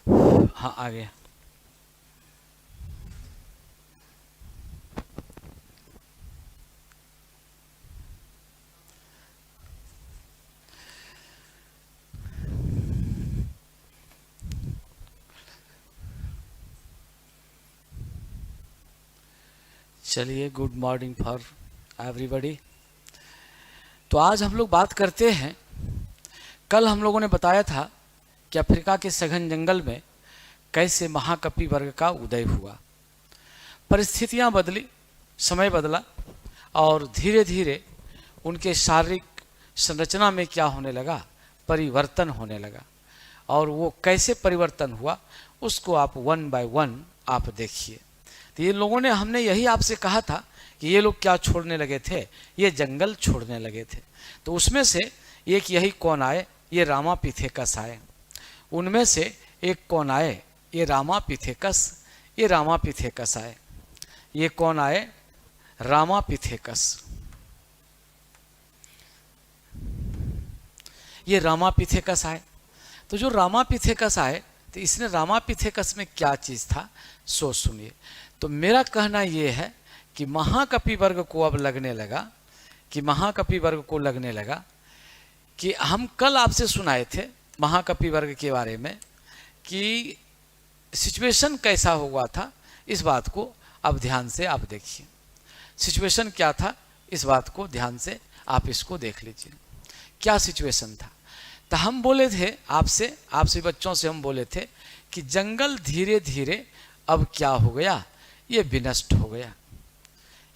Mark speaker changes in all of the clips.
Speaker 1: हाँ आ गया। चलिए, गुड मॉर्निंग फॉर एवरीबॉडी। तो आज हम लोग बात करते हैं, कल हम लोगों ने बताया था कि अफ्रीका के सघन जंगल में कैसे महाकपि वर्ग का उदय हुआ। परिस्थितियां बदली, समय बदला और धीरे धीरे उनके शारीरिक संरचना में क्या होने लगा, परिवर्तन होने लगा। और वो कैसे परिवर्तन हुआ उसको आप वन बाय वन आप देखिए। तो ये लोगों ने, हमने यही आपसे कहा था कि ये लोग क्या छोड़ने लगे थे, ये जंगल छोड़ने लगे थे। तो उसमें से एक यही कौन आए, ये रामापिथेकस आए। उनमें से एक कौन आए, ये रामापिथेकस, ये रामापिथेकस आए। ये कौन आए, रामापिथेकस। ये रामापिथेकस आए। तो जो रामापिथेकस आए, तो इसने रामापिथेकस में क्या चीज था सो सुनिए। तो मेरा कहना यह है कि महाकपि वर्ग को अब लगने लगा, कि महाकपि वर्ग को लगने लगा कि हम कल आपसे सुनाए थे महाकपि वर्ग के बारे में कि सिचुएशन कैसा हुआ था। इस बात को अब ध्यान से आप देखिए, सिचुएशन क्या था, इस बात को ध्यान से आप इसको देख लीजिए। क्या सिचुएशन था। तो हम बोले थे आपसे बच्चों से हम बोले थे कि जंगल धीरे धीरे अब क्या हो गया, ये विनष्ट हो गया।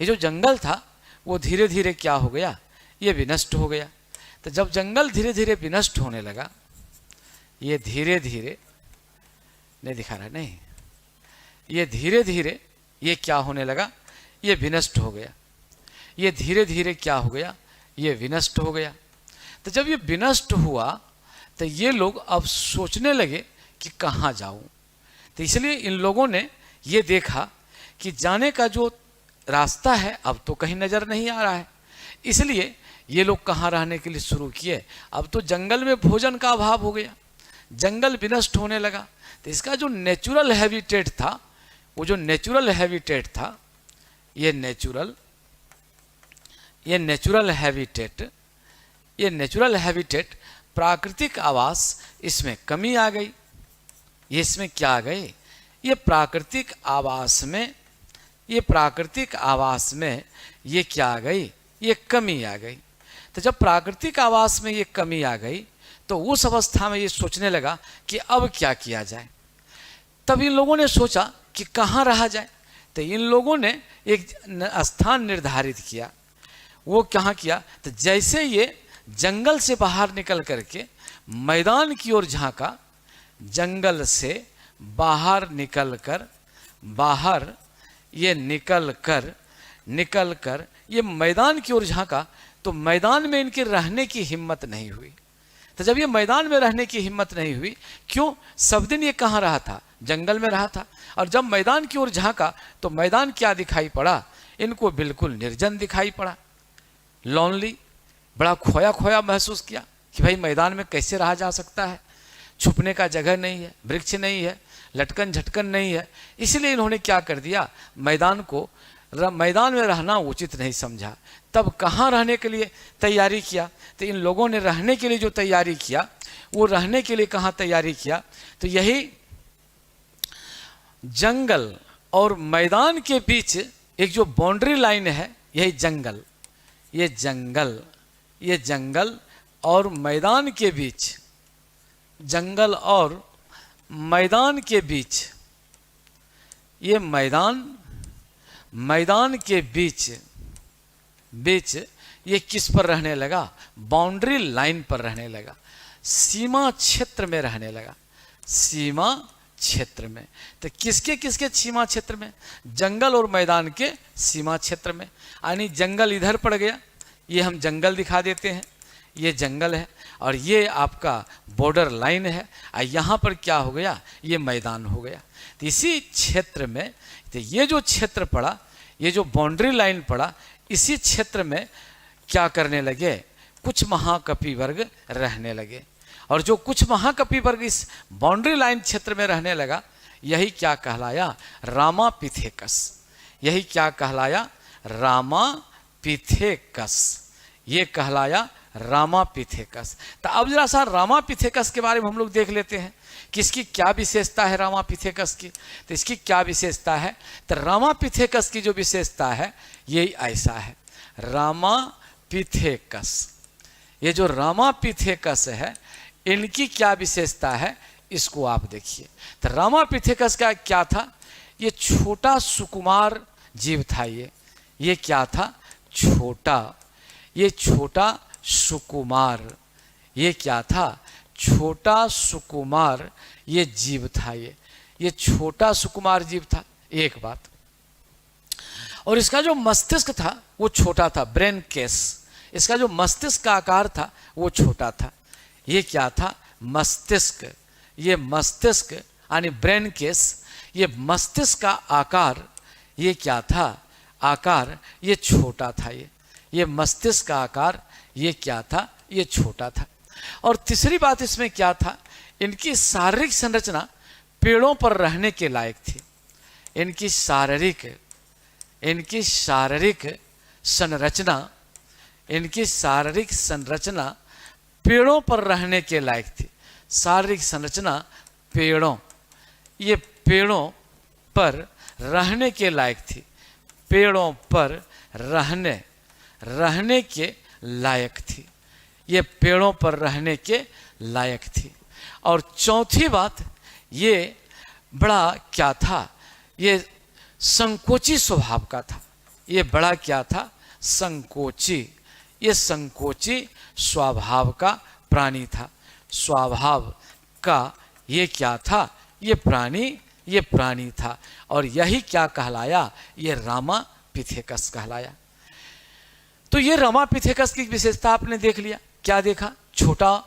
Speaker 1: ये जो जंगल था वो धीरे धीरे क्या हो गया, ये विनष्ट हो गया। तो जब जंगल धीरे धीरे विनष्ट होने लगा, ये धीरे धीरे नहीं दिखा रहा, नहीं, ये धीरे धीरे ये क्या होने लगा, ये विनष्ट हो गया। ये धीरे धीरे क्या हो गया, ये विनष्ट हो गया। तो जब ये विनष्ट हुआ तो ये लोग अब सोचने लगे कि कहाँ जाऊं। तो इसलिए इन लोगों ने ये देखा कि जाने का जो रास्ता है अब तो कहीं नजर नहीं आ रहा है। इसलिए ये लोग कहाँ रहने के लिए शुरू किए, अब तो जंगल में भोजन का अभाव हो गया, जंगल विनष्ट होने लगा। तो इसका जो नेचुरल हैबिटेट था, वो जो नेचुरल हैबिटेट था, ये नेचुरल हैबिटेट प्राकृतिक आवास, इसमें कमी आ गई। ये इसमें क्या आ गई, ये प्राकृतिक आवास में ये क्या आ गई, ये कमी आ गई। तो जब प्राकृतिक आवास में ये कमी आ गई तो उस अवस्था में ये सोचने लगा कि अब क्या किया जाए। तब इन लोगों ने सोचा कि कहाँ रहा जाए। तो इन लोगों ने एक स्थान निर्धारित किया। वो कहाँ किया, तो जैसे ये जंगल से बाहर निकल करके मैदान की ओर झांका, जंगल से बाहर निकल कर ये मैदान की ओर झांका, तो मैदान में इनके रहने की हिम्मत नहीं हुई। तो जब ये मैदान में रहने की हिम्मत नहीं हुई, क्यों, सब दिन ये कहाँ रहा था, जंगल में रहा था। और जब मैदान की ओर झांका तो मैदान क्या दिखाई पड़ा, इनको बिल्कुल निर्जन दिखाई पड़ा, लॉनली, बड़ा खोया खोया महसूस किया कि भाई मैदान में कैसे रहा जा सकता है, छुपने का जगह नहीं है, वृक्ष नहीं है, लटकन झटकन नहीं है। इसलिए इन्होंने क्या कर दिया, मैदान में रहना उचित नहीं समझा। तब कहाँ रहने के लिए तैयारी किया, तो इन लोगों ने रहने के लिए जो तैयारी किया, वो रहने के लिए कहाँ तैयारी किया, तो यही जंगल और मैदान के बीच एक जो बाउंड्री लाइन है, यही जंगल, ये जंगल और मैदान के बीच, जंगल और मैदान के बीच, ये मैदान के बीच ये किस पर रहने लगा, बाउंड्री लाइन पर रहने लगा, सीमा क्षेत्र में रहने लगा, सीमा क्षेत्र में। तो किसके किसके सीमा क्षेत्र में, जंगल और मैदान के सीमा क्षेत्र में। यानी जंगल इधर पड़ गया, ये हम जंगल दिखा देते हैं, ये जंगल है और ये आपका बॉर्डर लाइन है, और यहाँ पर क्या हो गया, ये मैदान हो गया। तो इसी क्षेत्र में, तो ये जो क्षेत्र पड़ा, ये जो बाउंड्री लाइन पड़ा, इसी क्षेत्र में क्या करने लगे, कुछ महाकपि वर्ग रहने लगे। और जो कुछ महाकपिवर्ग इस बाउंड्री लाइन क्षेत्र में रहने लगा, यही क्या कहलाया? रामापिथेकस। यही क्या कहलाया? रामापिथेकस। ये कहलाया रामापिथेकस। तो अब जरा सा रामापिथेकस के बारे में हम लोग देख लेते हैं कि इसकी क्या विशेषता है रामापिथेकस की। तो इसकी क्या विशेषता है? तो रामापिथेकस की जो विशेषता है ये ऐसा है। रामापिथेकस, ये जो रामापिथेकस है, इनकी क्या विशेषता है इसको आप देखिए। तो रामापिथेकस का क्या था? ये छोटा सुकुमार जीव था। ये क्या था? ये छोटा सुकुमार। ये क्या था? छोटा सुकुमार ये जीव था। ये छोटा सुकुमार जीव था, एक बात। और इसका जो मस्तिष्क था वो छोटा था, ब्रेन केस। इसका जो मस्तिष्क का आकार था वो छोटा था। ये क्या था? मस्तिष्क। ये मस्तिष्क यानी ब्रेन केस, ये मस्तिष्क का आकार ये क्या था? आकार ये छोटा था। ये मस्तिष्क का आकार ये क्या था? ये छोटा था। और तीसरी बात इसमें क्या था? इनकी शारीरिक संरचना पेड़ों पर रहने के लायक थी। इनकी शारीरिक संरचना पेड़ों पर रहने के लायक थी। शारीरिक संरचना पेड़ों पर रहने के लायक थी। पेड़ों पर रहने के लायक थी। ये पेड़ों पर रहने के लायक थी। और चौथी बात, ये बड़ा क्या था? ये संकोची स्वभाव का था। ये बड़ा क्या था? संकोची। ये संकोची स्वभाव का प्राणी था। स्वभाव का ये क्या था? ये प्राणी था। और यही क्या कहलाया? ये रामापिथेकस कहलाया। तो ये रामापिथेकस की विशेषता आपने देख लिया। क्या देखा? छोटा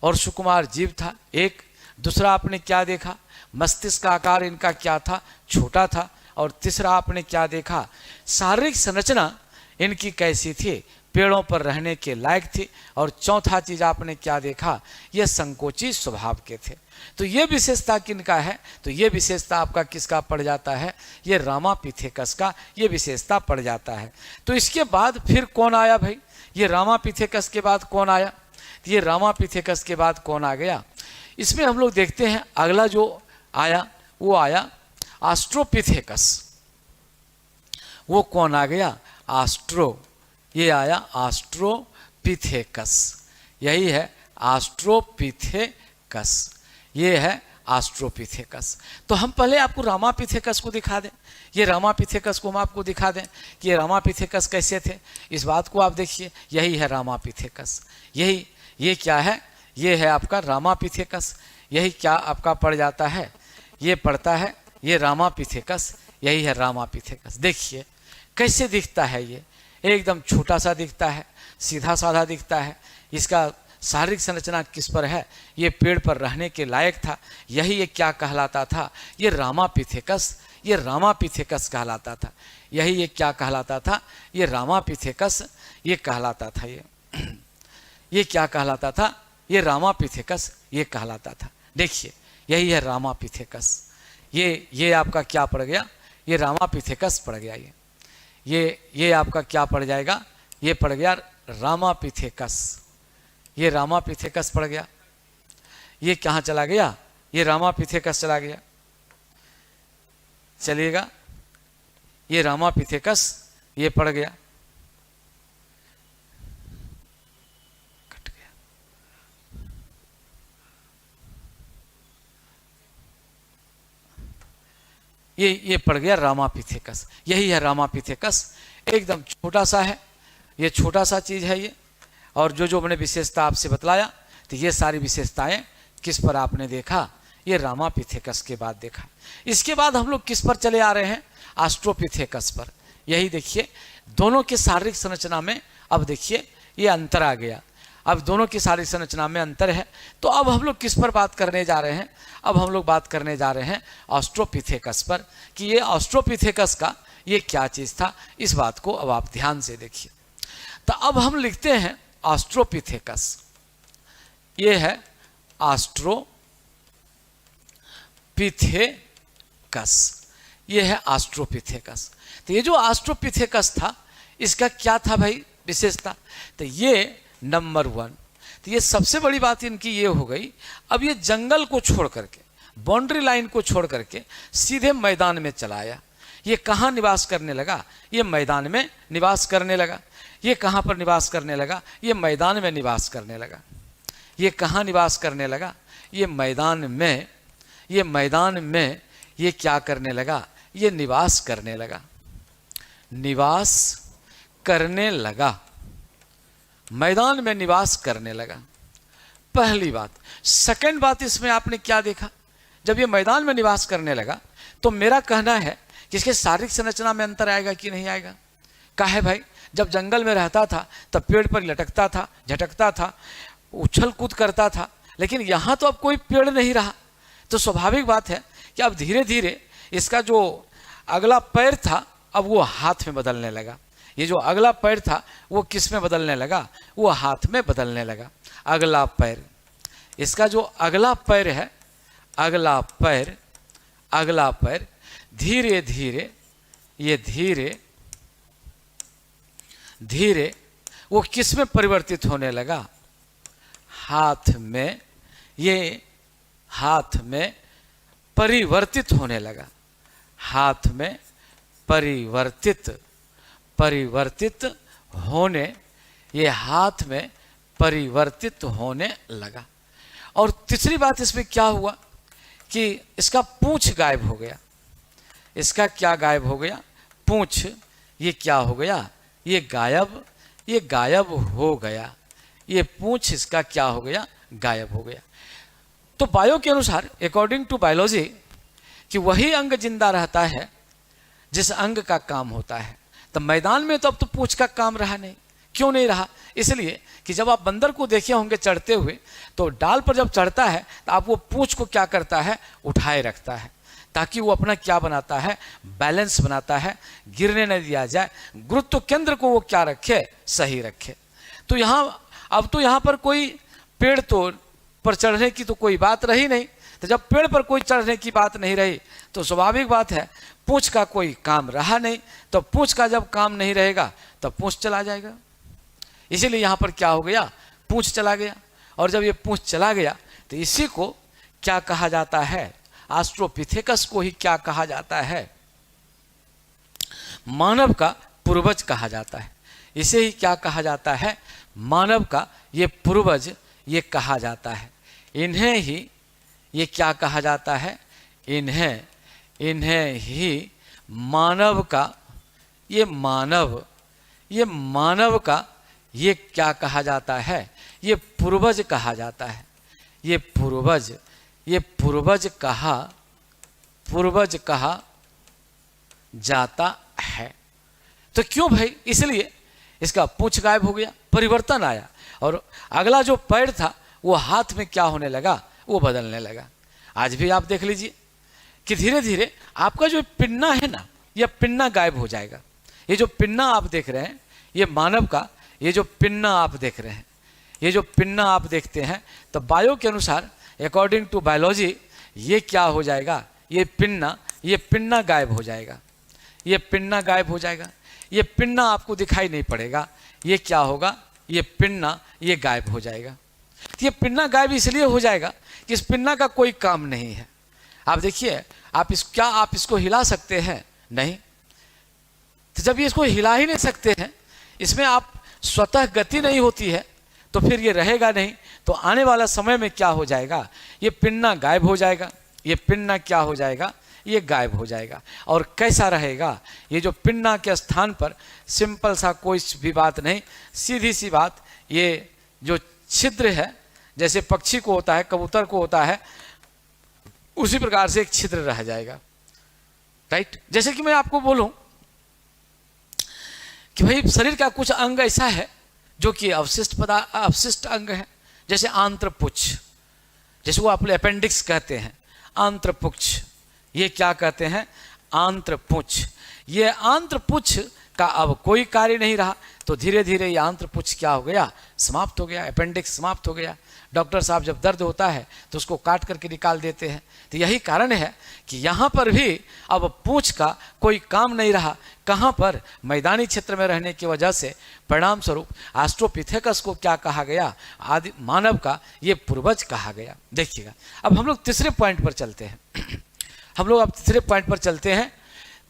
Speaker 1: और सुकुमार जीव था, एक। दूसरा आपने क्या देखा? मस्तिष्क का आकार इनका क्या था? छोटा था। और तीसरा आपने क्या देखा? शारीरिक संरचना इनकी कैसी थी? पेड़ों पर रहने के लायक थी। और चौथा चीज आपने क्या देखा? ये संकोची स्वभाव के थे। तो ये विशेषता किनका है? तो ये विशेषता आपका किसका पड़ जाता है? ये रामापिथेकस का ये विशेषता पड़ जाता है। तो इसके बाद फिर कौन आया भाई? ये रामापिथेकस के बाद कौन आया? तो ये रामापिथेकस के बाद कौन आ गया? इसमें हम लोग देखते हैं अगला जो आया वो आया ऑस्ट्रोपिथेकस। वो कौन आ गया? ये आया ऑस्ट्रोपिथेकस। यही है ऑस्ट्रोपिथेकस। ये है ऑस्ट्रोपिथेकस। तो हम पहले आपको रामापिथेकस को दिखा दें। ये रामापिथेकस को हम आपको दिखा दें कि ये रामापिथेकस कैसे थे। इस बात को आप देखिए, यही है रामापिथेकस। ये क्या है? ये है आपका रामापिथेकस। यही क्या आपका पड़ जाता है? ये पड़ता है ये रामापिथेकस। यही है रामापिथेकस। देखिए कैसे दिखता है। ये एकदम छोटा सा दिखता है, सीधा साधा दिखता है। इसका शारीरिक संरचना किस पर है? ये पेड़ पर रहने के लायक था। यही ये क्या कहलाता था? ये रामापिथेकस। ये रामापिथेकस कहलाता था। यही ये क्या कहलाता था? ये रामापिथेकस ये कहलाता था। ये क्या कहलाता था? ये रामापिथेकस ये कहलाता था। देखिए यही है रामापिथेकस। ये आपका क्या पड़ गया? ये रामापिथेकस पड़ गया। ये आपका क्या पड़ जाएगा? ये पड़ गया रामापिथेकस। ये रामापिथेकस पड़ गया। ये कहाँ चला गया? ये रामापिथेकस चला गया। चलिएगा, ये रामापिथेकस ये पड़ गया, कट गया। ये पड़ गया रामापिथेकस। यही है रामापिथेकस। एकदम छोटा सा है, ये छोटा सा चीज है ये। और जो मैंने विशेषता आपसे बतलाया, तो ये सारी विशेषताएं किस पर आपने देखा? ये रामापिथेकस के बाद देखा। इसके बाद हम लोग किस पर चले आ रहे हैं? ऑस्ट्रोपिथेकस पर। यही देखिए दोनों के शारीरिक संरचना में अब देखिए ये अंतर आ गया। अब दोनों की शारीरिक संरचना में अंतर है। तो अब हम लोग किस पर बात करने जा रहे हैं? अब हम लोग बात करने जा रहे हैं ऑस्ट्रोपिथेकस पर, कि ये ऑस्ट्रोपिथेकस का ये क्या चीज था। इस बात को अब आप ध्यान से देखिए। तो अब हम लिखते हैं ऑस्ट्रोपिथेकस। ये है ऑस्ट्रोपिथेकस, ये है ऑस्ट्रोपिथेकस। तो ये जो ऑस्ट्रोपिथेकस था, इसका क्या था भाई विशेषता? तो ये नंबर 1। तो ये सबसे बड़ी बात इनकी ये हो गई, अब ये जंगल को छोड़ करके, बाउंड्री लाइन को छोड़ करके सीधे मैदान में चला आया। ये कहाँ निवास करने लगा? ये मैदान में निवास करने लगा। ये कहाँ पर निवास करने लगा? ये मैदान में निवास करने लगा। ये कहाँ निवास करने लगा? ये मैदान में। ये मैदान में ये क्या करने लगा? ये निवास करने लगा, निवास करने लगा, मैदान में निवास करने लगा। पहली बात। सेकंड बात, इसमें आपने क्या देखा? जब ये मैदान में निवास करने लगा तो मेरा कहना है कि इसके शारीरिक संरचना में अंतर आएगा कि नहीं आएगा? काहे भाई? जब जंगल में रहता था तब पेड़ पर लटकता था, झटकता था, उछल कूद करता था, लेकिन यहाँ तो अब कोई पेड़ नहीं रहा। तो स्वाभाविक बात है कि अब धीरे धीरे इसका जो अगला पैर था अब वो हाथ में बदलने लगा। ये जो अगला पैर था वो किस में बदलने लगा? वो हाथ में बदलने लगा। अगला पैर, इसका जो अगला पैर है, अगला पैर, अगला पैर धीरे धीरे, ये धीरे धीरे वो किस में परिवर्तित होने लगा? हाथ में। ये हाथ में परिवर्तित होने लगा, हाथ में परिवर्तित, परिवर्तित होने, ये हाथ में परिवर्तित होने लगा। और तीसरी बात इसमें क्या हुआ कि इसका पूंछ गायब हो गया। इसका क्या गायब हो गया? पूंछ। ये क्या हो गया? ये गायब, ये गायब हो गया। ये पूंछ इसका क्या हो गया? गायब हो गया। तो बायो के अनुसार, अकॉर्डिंग टू बायोलॉजी, कि वही अंग जिंदा रहता है जिस अंग का काम होता है। तो मैदान में तो अब तो पूंछ का काम रहा नहीं। क्यों नहीं रहा? इसलिए कि जब आप बंदर को देखे होंगे चढ़ते हुए, तो डाल पर जब चढ़ता है तो आप वो पूंछ को क्या करता है? उठाए रखता है, ताकि वो अपना क्या बनाता है? बैलेंस बनाता है, गिरने न दिया जाए, गुरुत्व केंद्र को वो क्या रखे? सही रखे। तो यहाँ अब तो यहाँ पर कोई पेड़ तो पर चढ़ने की तो कोई बात रही नहीं। तो जब पेड़ पर कोई चढ़ने की बात नहीं रही तो स्वाभाविक बात है पूंछ का कोई काम रहा नहीं। तो पूंछ का जब काम नहीं रहेगा तब पूंछ चला जाएगा। इसीलिए यहाँ पर क्या हो गया? पूंछ चला गया। और जब ये पूंछ चला गया तो इसी को क्या कहा जाता है? ऑस्ट्रोपिथेकस को ही क्या कहा जाता है? मानव का पूर्वज कहा जाता है। इसे ही क्या कहा जाता है? मानव का ये पूर्वज ये कहा जाता है। इन्हें ही ये क्या कहा जाता है? इन्हें ही मानव का, ये मानव, ये मानव का ये क्या कहा जाता है? ये पूर्वज कहा जाता है। ये पूर्वज, ये पूर्वज कहा जाता है। तो क्यों भाई? इसलिए इसका पूंछ गायब हो गया, परिवर्तन आया, और अगला जो पैर था वो हाथ में क्या होने लगा? वो बदलने लगा। आज भी आप देख लीजिए कि धीरे धीरे आपका जो पिन्ना है ना, यह पिन्ना गायब हो जाएगा। ये जो पिन्ना आप देख रहे हैं, ये मानव का ये जो पिन्ना आप देख रहे हैं, ये जो पिन्ना आप देखते हैं, तो बायो के अनुसार, अकॉर्डिंग टू बायोलॉजी, ये क्या हो जाएगा? ये पिन्ना गायब हो जाएगा। ये पिन्ना गायब हो जाएगा। ये पिन्ना आपको दिखाई नहीं पड़ेगा। ये क्या होगा? ये पिन्ना ये गायब हो जाएगा। तो ये पिन्ना गायब इसलिए हो जाएगा कि इस पिन्ना का कोई काम नहीं है। आप देखिए, क्या आप इसको हिला सकते हैं? नहीं। तो जब ये इसको हिला ही नहीं सकते हैं, इसमें आप स्वतः गति नहीं होती है, तो फिर ये रहेगा नहीं। तो आने वाला समय में क्या हो जाएगा? ये पिन्ना गायब हो जाएगा। ये पिन्ना क्या हो जाएगा? ये गायब हो जाएगा। और कैसा रहेगा? ये जो पिन्ना के स्थान पर सिंपल सा कोई भी बात नहीं, सीधी सी बात, ये जो छिद्र है, जैसे पक्षी को होता है, कबूतर को होता है, उसी प्रकार से एक छिद्र रह जाएगा। राइट? जैसे कि मैं आपको बोलूं कि भाई शरीर का कुछ अंग ऐसा है जो कि अवशिष्ट अंग है, जैसे आंत्रपुच्छ, जैसे वो अपने अपेंडिक्स कहते हैं, आंत्रपुच्छ, ये क्या कहते हैं? आंत्रपुच्छ। ये आंत्रपुच्छ का अब कोई कार्य नहीं रहा, तो धीरे धीरे ये आंत्रपुच्छ क्या हो गया, समाप्त हो गया, अपेंडिक्स समाप्त हो गया। डॉक्टर साहब जब दर्द होता है तो उसको काट करके निकाल देते हैं। तो यही कारण है कि यहाँ पर भी अब पूंछ का कोई काम नहीं रहा। कहाँ पर, मैदानी क्षेत्र में रहने की वजह से परिणाम स्वरूप ऑस्ट्रोपिथेकस को क्या कहा गया, आदि मानव का ये पूर्वज कहा गया। देखिएगा, अब हम लोग तीसरे पॉइंट पर चलते हैं। हम लोग अब तीसरे पॉइंट पर चलते हैं।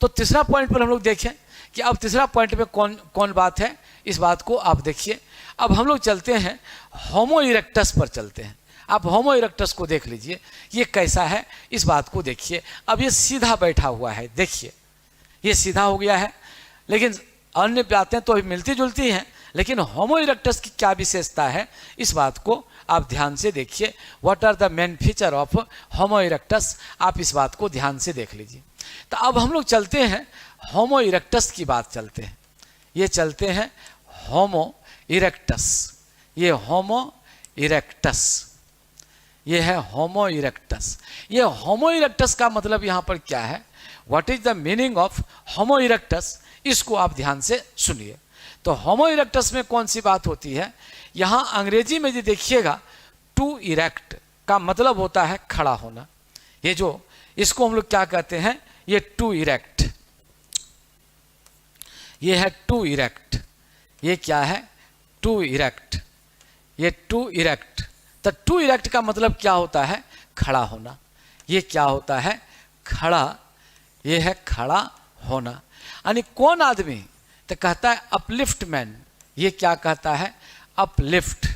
Speaker 1: तो तीसरा पॉइंट पर हम लोग देखें कि अब तीसरा पॉइंट में कौन कौन बात है, इस बात को आप देखिए। अब हम लोग चलते हैं होमो इरेक्टस पर चलते हैं। आप होमो इरेक्टस को देख लीजिए, ये कैसा है, इस बात को देखिए। अब ये सीधा बैठा हुआ है, देखिए ये सीधा हो गया है, लेकिन अन्य बातें तो मिलती जुलती हैं, लेकिन होमो इरेक्टस की क्या विशेषता है, इस बात को आप ध्यान से देखिए। What are the main feature of homo erectus, आप इस बात को ध्यान से देख लीजिए। तो अब हम लोग चलते हैं होमो इरेक्टस की बात चलते हैं। ये चलते हैं होमो इरेक्टस, ये होमो इरेक्टस, ये है होमो इरेक्टस। ये होमो इरेक्टस का मतलब यहाँ पर क्या है, what is the meaning of homo erectus, इसको आप ध्यान से सुनिए। तो होमो इरेक्टस में कौन सी बात होती है, यहाँ अंग्रेजी में जो देखिएगा टू इरेक्ट का मतलब होता है खड़ा होना। ये जो इसको हम लोग क्या कहते हैं, ये टू इरेक्ट, ये है टू इरेक्ट। ये क्या है, टू इरेक्ट, ये टू इरेक्ट। तो टू इरेक्ट का मतलब क्या होता है, खड़ा होना। ये क्या होता है, खड़ा, ये है खड़ा होना। यानी कौन आदमी, तो कहता है अपलिफ्ट मैन। ये क्या कहता है, अपलिफ्ट।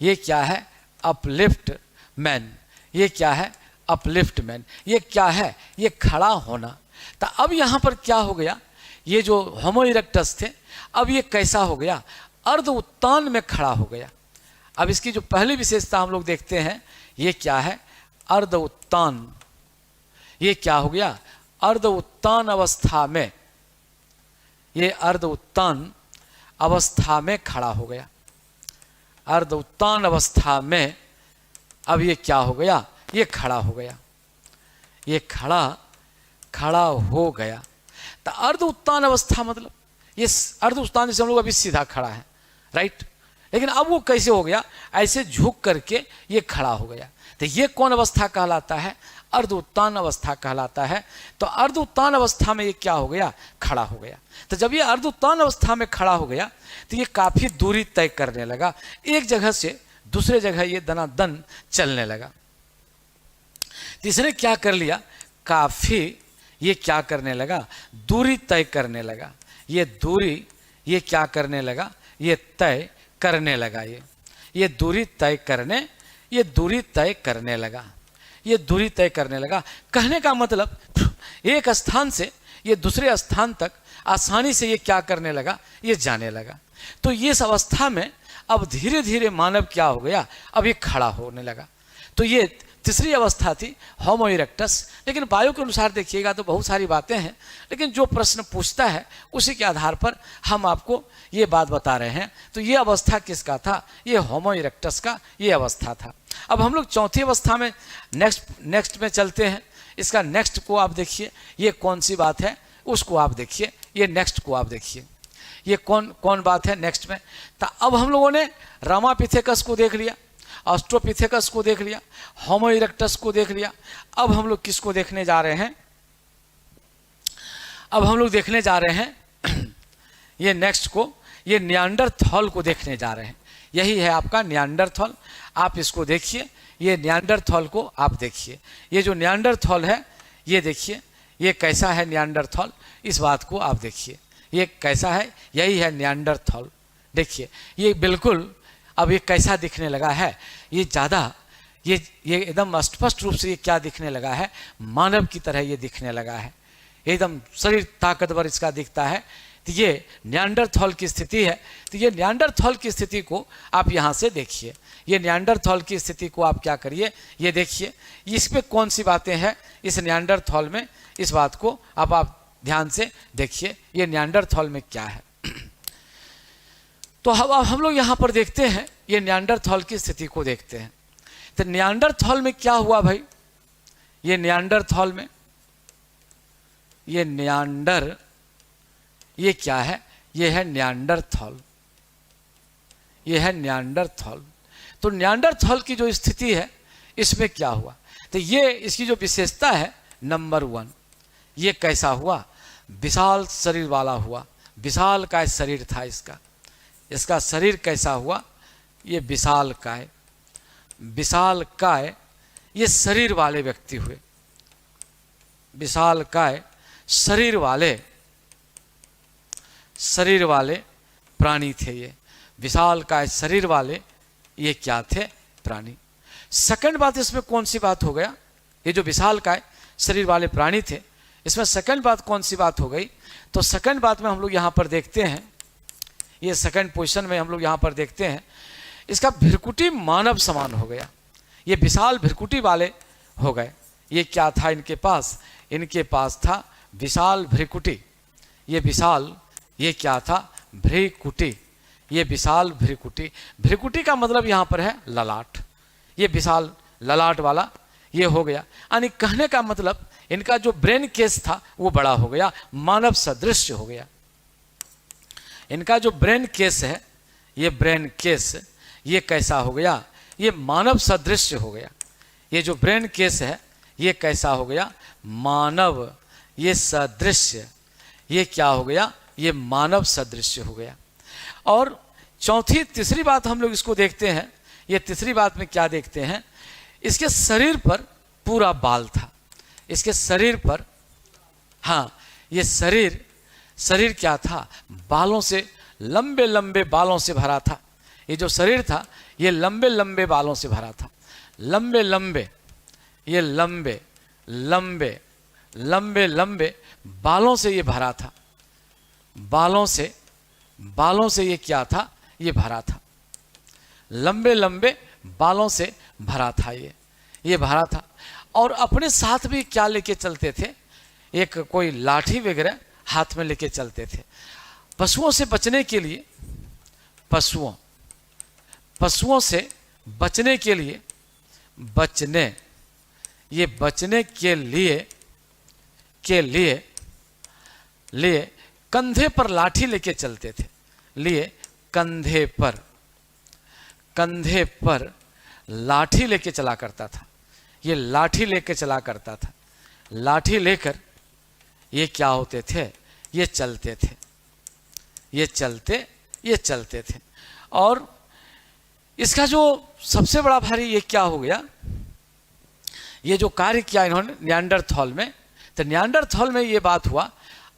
Speaker 1: ये क्या है, अपलिफ्ट मैन। ये क्या है, अपलिफ्ट मैन। ये क्या है, ये खड़ा होना। तो अब यहाँ पर क्या हो गया, ये जो होमो इरेक्टस थे, अब ये कैसा हो गया, अर्ध उत्तान में खड़ा हो गया। अब इसकी जो पहली विशेषता हम लोग देखते हैं, ये क्या है, अर्ध उत्तान। ये क्या हो गया, अर्ध उत्तान अवस्था में, ये अर्ध उत्तान अवस्था में खड़ा हो गया। अर्ध उत्तान अवस्था में अब ये क्या हो गया, ये खड़ा हो गया, ये खड़ा हो गया। तो अर्ध उत्तान अवस्था मतलब ये अर्ध उत्तान जैसे हम लोग अभी सीधा खड़ा है, राइट, लेकिन अब वो कैसे हो गया, ऐसे झुक करके ये खड़ा हो गया। तो ये कौन अवस्था कहलाता है, अर्ध उत्तान अवस्था कहलाता है। तो अर्ध उत्तान अवस्था में ये क्या हो गया, खड़ा हो गया। तो जब ये अर्ध उत्तान अवस्था में खड़ा हो गया तो ये काफी दूरी तय करने लगा, एक जगह से दूसरे जगह ये दनादन चलने लगा। तो इसने क्या कर लिया, काफी ये क्या करने लगा, दूरी तय करने लगा। ये दूरी ये क्या करने लगा, ये तय करने लगा। ये दूरी तय करने, ये दूरी तय करने लगा, ये दूरी तय करने लगा। कहने का मतलब एक स्थान से ये दूसरे स्थान तक आसानी से ये क्या करने लगा, ये जाने लगा। तो ये इस अवस्था में अब धीरे धीरे मानव क्या हो गया, अब ये खड़ा होने लगा। तो ये तीसरी अवस्था थी होमो इरेक्टस। लेकिन बायो के अनुसार देखिएगा तो बहुत सारी बातें हैं, लेकिन जो प्रश्न पूछता है उसी के आधार पर हम आपको ये बात बता रहे हैं। तो ये अवस्था किसका था, ये होमो इरेक्टस का ये अवस्था था। अब हम लोग चौथी अवस्था में नेक्स्ट में चलते हैं। इसका नेक्स्ट को आप देखिए, ये कौन सी बात है उसको आप देखिए, ये नेक्स्ट को आप देखिए, ये कौन बात है नेक्स्ट में। तो अब हम लोगों ने रामापिथेकस को देख लिया, ऑस्ट्रोपिथेकस को देख लिया, होमो इरेक्टस को देख लिया। अब हम लोग किसको देखने जा रहे हैं, अब हम लोग देखने जा रहे हैं ये नेक्स्ट को, ये नियांडरथॉल को देखने जा रहे हैं। यही है आपका नियांडरथॉल, आप इसको देखिए, ये नियांडरथॉल को आप देखिए। ये जो नियांडरथॉल है ये देखिए, ये कैसा है नियांडरथॉल, इस बात को आप देखिए, ये कैसा है, यही है नियांडरथॉल। देखिए ये बिल्कुल अब ये कैसा दिखने लगा है, ये ज़्यादा ये एकदम स्पष्ट रूप से ये क्या दिखने लगा है, मानव की तरह ये दिखने लगा है, एकदम शरीर ताकतवर इसका दिखता है। तो ये नियांडरथॉल की स्थिति है। तो ये नियांडरथॉल की स्थिति को आप यहाँ से देखिए, ये नियांडरथॉल की स्थिति को आप क्या करिए, ये देखिए, इस पे कौन सी बातें हैं इस नियांडरथॉल में, इस बात को आप ध्यान से देखिए, ये नियांडरथॉल में क्या है। तो अब हम लोग यहाँ पर देखते हैं, ये नियांडरथॉल की स्थिति को देखते हैं। तो नियांडरथॉल में क्या हुआ भाई, ये नियांडरथॉल में, ये नियांडर ये क्या है? ये है नियांडरथॉल, ये है नियांडरथॉल। तो नियांडरथॉल की जो स्थिति है इसमें क्या हुआ? तो ये इसकी जो विशेषता है नंबर 1, ये कैसा हुआ? विशाल शरीर वाला हुआ, विशाल काय शरीर था इसका। इसका शरीर कैसा हुआ? ये विशाल काय, विशाल काय ये शरीर वाले व्यक्ति हुए, विशाल काय शरीर वाले प्राणी थे। ये विशाल काय शरीर वाले ये क्या थे? प्राणी। सेकंड बात इसमें कौन सी बात हो गया? ये जो विशाल काय शरीर वाले प्राणी थे, इसमें सेकंड बात कौन सी बात हो गई? तो सेकंड बात में हम लोग यहाँ पर देखते हैं, ये सेकंड पोजीशन में हम लोग यहाँ पर देखते हैं, इसका भृकुटी मानव समान हो गया। ये विशाल भृकुटी वाले हो गए। ये क्या था इनके पास? इनके पास था विशाल भृकुटी। ये विशाल, ये क्या था? भृकुटी। ये विशाल भृकुटी, भृकुटी का मतलब यहाँ पर है ललाट। ये विशाल ललाट वाला ये हो गया। यानी कहने का मतलब इनका जो ब्रेन केस था वो बड़ा हो गया, मानव सदृश हो गया। इनका जो ब्रेन केस है, ये ब्रेन केस ये कैसा हो गया? ये मानव सदृश हो गया। ये जो ब्रेन केस है ये कैसा हो गया? मानव ये सदृश्य, ये क्या हो गया? ये मानव सदृश हो गया। और तीसरी बात हम लोग इसको देखते हैं। ये तीसरी बात में क्या देखते हैं? इसके शरीर पर पूरा बाल था, इसके शरीर पर, हाँ ये शरीर क्या था? बालों से, लंबे लंबे बालों से भरा था। ये जो शरीर था ये लंबे लंबे बालों से भरा था, लंबे लंबे, ये लंबे लंबे लंबे लंबे बालों से ये भरा था। बालों से ये क्या था? ये भरा था, लंबे लंबे बालों से भरा था, ये भरा था। और अपने साथ भी क्या लेके चलते थे? एक कोई लाठी वगैरह हाथ में लेके चलते थे। पशुओं से बचने के लिए, पशुओं से बचने के लिए, बचने के लिए कंधे पर लाठी लेके चलते थे। कंधे पर लाठी लेके चला करता था। ये लाठी लेके चला करता था। लाठी लेकर ये क्या होते थे? ये चलते थे, ये चलते थे। और इसका जो सबसे बड़ा भारी ये क्या हो गया? ये जो कार्य किया इन्होंने नियांडरथॉल में, तो नियांडरथॉल में ये बात हुआ,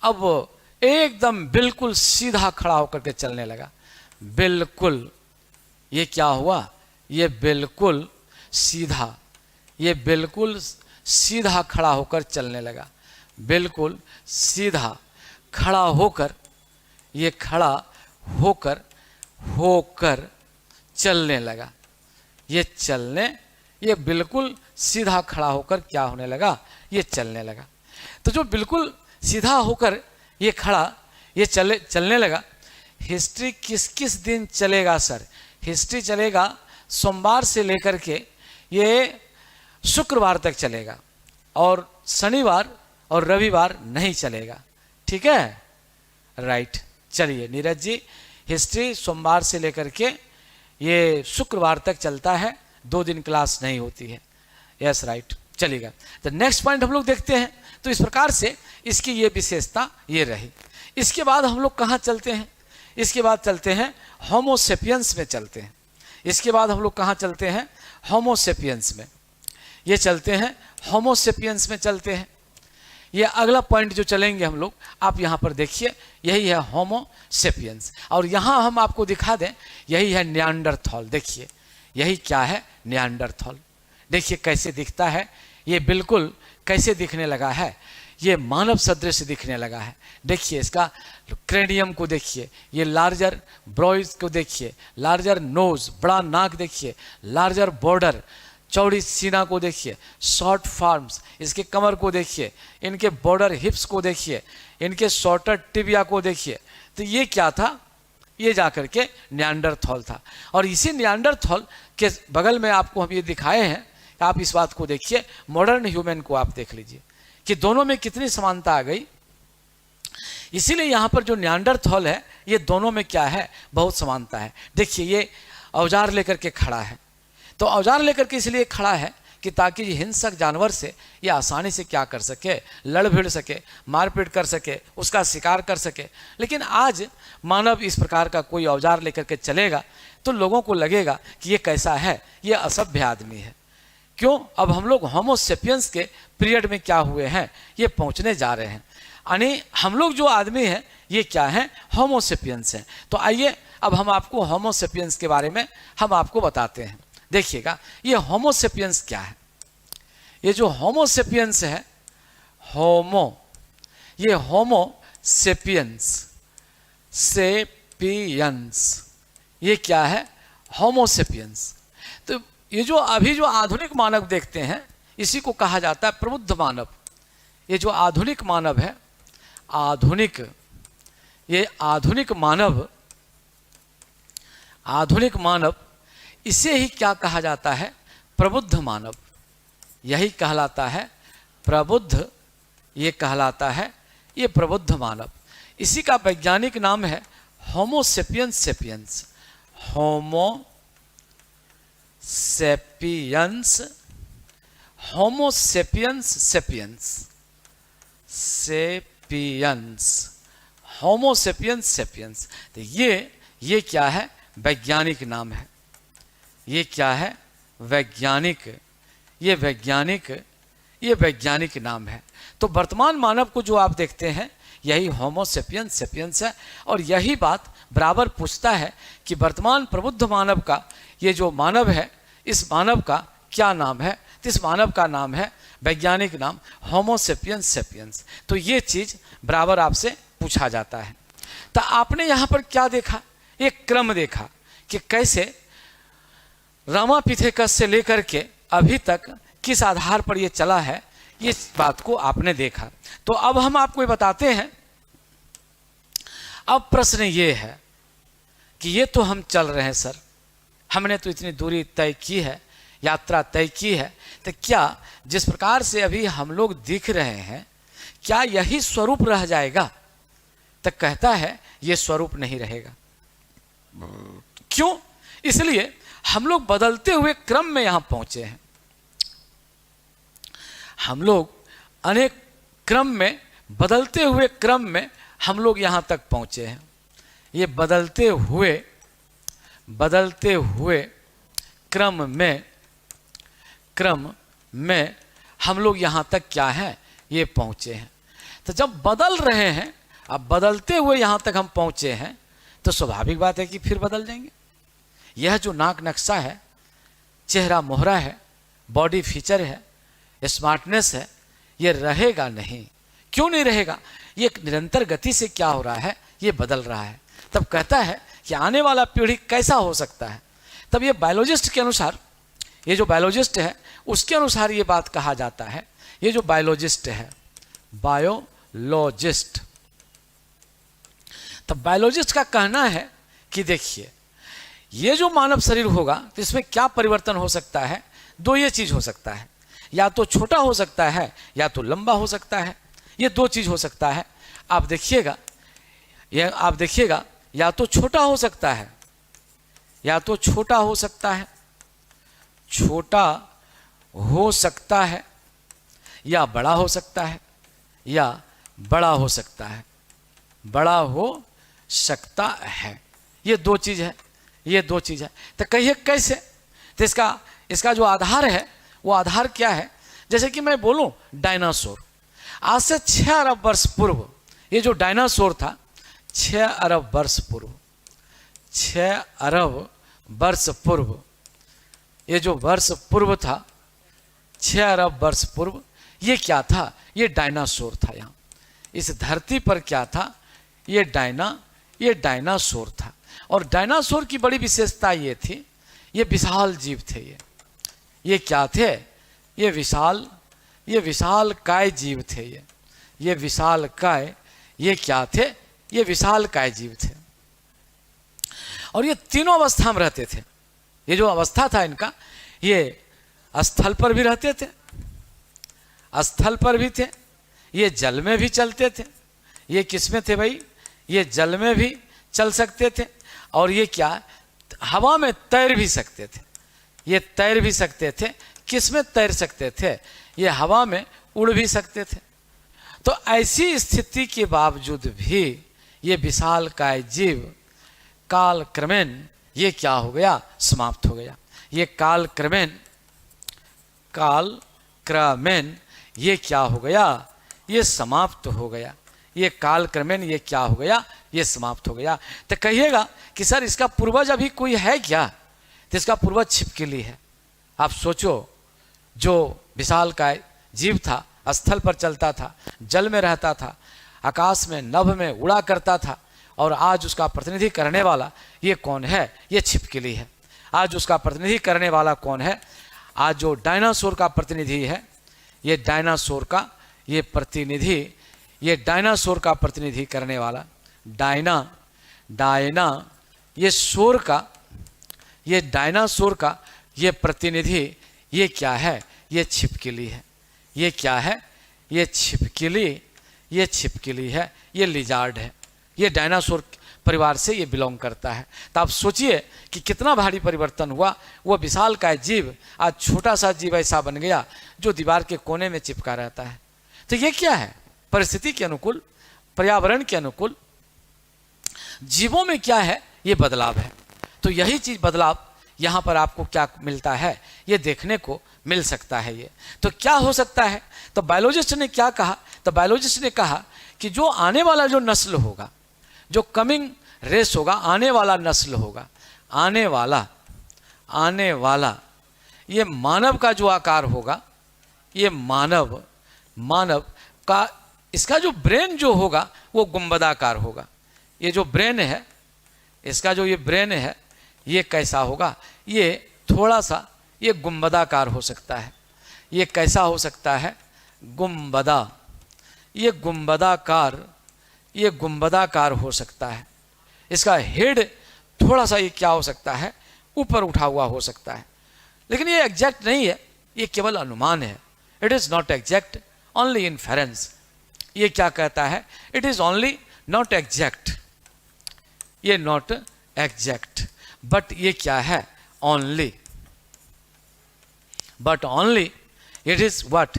Speaker 1: अब एकदम बिल्कुल सीधा खड़ा होकर के चलने लगा। बिल्कुल ये क्या हुआ? ये बिल्कुल सीधा खड़ा होकर चलने लगा। बिल्कुल सीधा खड़ा होकर, ये खड़ा होकर चलने लगा। ये बिल्कुल सीधा खड़ा होकर क्या होने लगा? ये चलने लगा। तो जो बिल्कुल सीधा होकर ये खड़ा, ये चलने लगा। हिस्ट्री किस किस दिन चलेगा सर? हिस्ट्री चलेगा सोमवार से लेकर के ये शुक्रवार तक चलेगा, और शनिवार और रविवार नहीं चलेगा। ठीक है, राइट। चलिए नीरज जी, हिस्ट्री सोमवार से लेकर के ये शुक्रवार तक चलता है, 2 दिन क्लास नहीं होती है। यस राइट, चलेगा। तो नेक्स्ट पॉइंट हम लोग देखते हैं। तो इस प्रकार से इसकी ये विशेषता ये रही। इसके बाद हम लोग कहाँ चलते हैं? इसके बाद चलते हैं होमो सेपियंस में चलते हैं। इसके बाद हम लोग कहाँ चलते हैं? होमो सेपियंस में। ये चलते हैं होमो सेपियंस में चलते हैं। ये अगला पॉइंट जो चलेंगे हम लोग, आप यहाँ पर देखिए, यही है होमो सेपियंस। और यहाँ हम आपको दिखा दें, यही है नियांडरथॉल। देखिए यही क्या है? नियांडरथॉल। देखिए कैसे दिखता है, ये बिल्कुल कैसे दिखने लगा है? ये मानव सदृश दिखने लगा है। देखिए इसका क्रेनियम को देखिए, ये लार्जर ब्रोइज को देखिए, लार्जर नोज, बड़ा नाक देखिए, लार्जर बॉर्डर, चौड़ी सीना को देखिए, शॉर्ट फार्म्स, इसके कमर को देखिए, इनके बॉर्डर हिप्स को देखिए, इनके शॉर्टर टिबिया को देखिए। तो ये क्या था? ये जाकर के नियांडरथॉल था। और इसी नियांडरथॉल के बगल में आपको हम ये दिखाए हैं, आप इस बात को देखिए, मॉडर्न ह्यूमन को आप देख लीजिए कि दोनों में कितनी समानता आ गई। इसीलिए यहाँ पर जो नियांडरथॉल है, ये दोनों में क्या है, बहुत समानता है। देखिए ये औजार लेकर के खड़ा है, तो औजार लेकर के इसलिए खड़ा है कि ताकि ये हिंसक जानवर से ये आसानी से क्या कर सके, लड़ भिड़ सके, मारपीट कर सके, उसका शिकार कर सके। लेकिन आज मानव इस प्रकार का कोई औजार लेकर के चलेगा तो लोगों को लगेगा कि ये कैसा है, ये असभ्य आदमी है। क्यों? अब हम लोग होमो सेपियंस के पीरियड में क्या हुए हैं, ये पहुंचने जा रहे हैं। यानी हम लोग जो आदमी हैं ये क्या हैं, होमो सेपियंस हैं। तो आइए अब हम आपको होमो सेपियंस के बारे में हम आपको बताते हैं। देखिएगा ये होमो सेपियंस क्या है। ये जो होमो सेपियंस है, ये होमो सेपियंस, ये क्या है, होमो सेपियंस। तो ये जो अभी जो आधुनिक मानव देखते हैं, इसी को कहा जाता है प्रबुद्ध मानव। ये जो आधुनिक मानव है, आधुनिक मानव, इसे ही क्या कहा जाता है, प्रबुद्ध मानव। यही कहलाता है प्रबुद्ध, ये कहलाता है ये प्रबुद्ध मानव। इसी का वैज्ञानिक नाम है होमो सेपियंस सेपियंस। होमो सेपियंस, होमो सेपियंस सेपियंस, होमो सेपियंस सेपियंस। तो ये क्या है, वैज्ञानिक नाम है। ये क्या है, वैज्ञानिक, ये वैज्ञानिक नाम है। तो वर्तमान मानव को जो आप देखते हैं यही होमो सेपियंस सेपियंस है। और यही बात बराबर पूछता है कि वर्तमान प्रबुद्ध मानव का ये जो मानव है, इस मानव का क्या नाम है। तो इस मानव का नाम है, वैज्ञानिक नाम होमो सेपियंस सेपियंस। तो ये चीज बराबर आपसे पूछा जाता है। तो आपने यहाँ पर क्या देखा, एक क्रम देखा कि कैसे रामापिथेकस से लेकर के अभी तक किस आधार पर ये चला है, ये बात को आपने देखा। तो अब हम आपको ये बताते हैं। अब प्रश्न ये है कि ये तो हम चल रहे हैं सर, हमने तो इतनी दूरी तय की है, यात्रा तय की है, तो क्या जिस प्रकार से अभी हम लोग दिख रहे हैं, क्या यही स्वरूप रह जाएगा? तो कहता है ये स्वरूप नहीं रहेगा। क्यों? इसलिए हम लोग बदलते हुए क्रम में यहां पहुंचे हैं। हम लोग अनेक क्रम में, बदलते हुए क्रम में हम लोग यहां तक पहुंचे हैं। ये बदलते हुए क्रम में हम लोग यहां तक क्या है, ये पहुंचे हैं। तो जब बदल रहे हैं, अब बदलते हुए यहां तक हम पहुंचे हैं, तो स्वाभाविक बात है कि फिर बदल जाएंगे। यह जो नाक नक्शा है, चेहरा मोहरा है, बॉडी फीचर है, स्मार्टनेस है, ये रहेगा नहीं। क्यों नहीं रहेगा? ये निरंतर गति से क्या हो रहा है, ये बदल रहा है। तब कहता है कि आने वाला पीढ़ी कैसा हो सकता है। तब ये बायोलॉजिस्ट के अनुसार, ये जो बायोलॉजिस्ट है उसके अनुसार ये बात कहा जाता है। ये जो बायोलॉजिस्ट है, बायोलॉजिस्ट, तब बायोलॉजिस्ट का कहना है कि देखिए ये जो मानव शरीर होगा तो इसमें क्या परिवर्तन हो सकता है। दो ये चीज हो सकता है, या तो छोटा हो सकता है या तो लंबा हो सकता है। ये दो चीज हो सकता है। आप देखिएगा, या तो छोटा हो सकता है, छोटा हो सकता है, या बड़ा हो सकता है, बड़ा हो सकता है। ये दो चीज है। तो कहिए कैसे? तो इसका जो आधार है, वो आधार क्या है? जैसे कि मैं बोलूं डायनासोर, आज से 6 अरब वर्ष पूर्व ये जो डायनासोर था, 6 अरब वर्ष पूर्व, ये जो वर्ष पूर्व था, 6 अरब वर्ष पूर्व, ये क्या था? ये डायनासोर था। यहाँ इस धरती पर क्या था? ये डायनासोर था। और डायनासोर की बड़ी विशेषता ये थी, ये विशाल जीव थे। ये क्या थे? ये विशाल काय जीव थे। ये विशाल काय, ये क्या थे? ये विशाल काय जीव थे। और ये तीनों अवस्था में रहते थे। ये जो अवस्था था इनका, ये स्थल पर भी रहते थे, स्थल पर भी थे, ये जल में भी चलते थे, ये किस में थे भाई? ये जल में भी चल सकते थे और ये क्या, हवा में तैर भी सकते थे। ये तैर भी सकते थे। किस में तैर सकते थे? ये हवा में उड़ भी सकते थे। तो ऐसी स्थिति के बावजूद भी ये विशालकाय जीव काल क्रमेण ये क्या हो गया? समाप्त हो गया। ये काल क्रमेण ये क्या हो गया? ये समाप्त हो गया। ये काल क्रमेण ये क्या हो गया? ये समाप्त हो गया। तो कहिएगा कि सर इसका पूर्वज अभी कोई है क्या? तो इसका पूर्वज छिपकली है। आप सोचो, जो विशालकाय जीव था, स्थल पर चलता था, जल में रहता था, आकाश में नभ में उड़ा करता था, और आज उसका प्रतिनिधि करने वाला ये कौन है? ये छिपकली है। आज उसका प्रतिनिधि करने वाला कौन है? आज जो डायनासोर का प्रतिनिधि है, ये डायनासोर का ये प्रतिनिधि, ये डायनासोर का प्रतिनिधि करने वाला ये शोर का, ये डायनासोर का ये प्रतिनिधि ये क्या है? ये छिपकली है। ये क्या है? ये छिपकली है। ये लिजार्ड है। ये डायनासोर परिवार से ये बिलोंग करता है। तो आप सोचिए कि कितना भारी परिवर्तन हुआ। वो विशालकाय जीव आज छोटा सा जीव ऐसा बन गया जो दीवार के कोने में चिपका रहता है। तो ये क्या है? परिस्थिति के अनुकूल, पर्यावरण के अनुकूल जीवों में क्या है? ये बदलाव है। तो यही चीज बदलाव यहाँ पर आपको क्या मिलता है? ये देखने को मिल सकता है। ये तो क्या हो सकता है? तो बायोलॉजिस्ट ने क्या कहा? तो बायोलॉजिस्ट ने कहा कि जो आने वाला जो नस्ल होगा, जो कमिंग रेस होगा, आने वाला नस्ल होगा, आने वाला ये मानव का जो आकार होगा, ये मानव का इसका जो ब्रेन जो होगा वो गुंबदाकार होगा। ये जो ब्रेन है, इसका जो ये ब्रेन है, ये कैसा होगा? ये थोड़ा सा ये गुंबदाकार हो सकता है। ये कैसा हो सकता है? ये गुंबदाकार हो सकता है। इसका हेड थोड़ा सा ये क्या हो सकता है? ऊपर उठा हुआ हो सकता है। लेकिन ये एग्जैक्ट नहीं है, ये केवल अनुमान है। It is not exact, only inference. ये क्या कहता है? It is only not exact. ये नॉट एग्जैक्ट, बट ये क्या है? Only, but only it is what?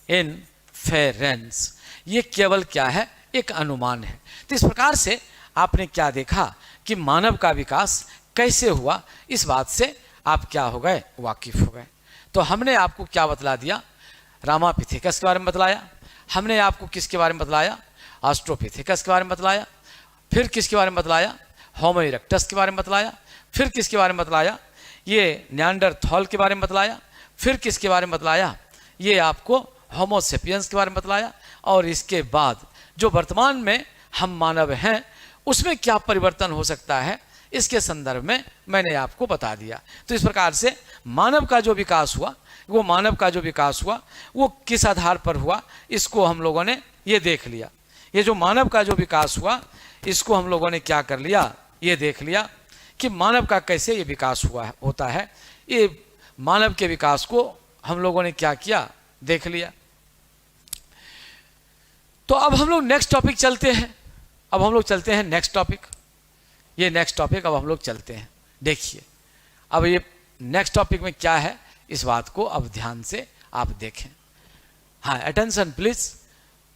Speaker 1: Inference. ये केवल क्या है? एक अनुमान है। तो इस प्रकार से आपने क्या देखा कि मानव का विकास कैसे हुआ, इस बात से आप क्या हो गए? वाकिफ हो गए। तो हमने आपको क्या बतला दिया? रामापिथेकस के बारे में बतलाया। हमने आपको किसके बारे में बतलाया? ऑस्ट्रोपिथेकस के बारे में बतलाया। फिर किसके बारे में बतलाया? होमो इरेक्टस के बारे में बतलाया। फिर किसके बारे में बतलाया? ये निएंडरथॉल के बारे में बतलाया। फिर किसके बारे में बतलाया? ये आपको होमो सेपियंस के बारे में बतलाया। और इसके बाद जो वर्तमान में हम मानव हैं उसमें क्या परिवर्तन हो सकता है, इसके संदर्भ में मैंने आपको बता दिया। तो इस प्रकार से मानव का जो विकास हुआ, वो किस आधार पर हुआ, इसको हम लोगों ने ये देख लिया। ये जो मानव का जो विकास हुआ, इसको हम लोगों ने क्या कर लिया? ये देख लिया कि मानव का कैसे ये विकास होता है। ये मानव के विकास को हम लोगों ने क्या किया? देख लिया। तो अब हम लोग नेक्स्ट टॉपिक चलते हैं। Next topic. ये नेक्स्ट टॉपिक अब हम लोग चलते हैं। देखिए अब ये नेक्स्ट टॉपिक में क्या है, इस बात को अब ध्यान से आप देखें। हाँ, attention please.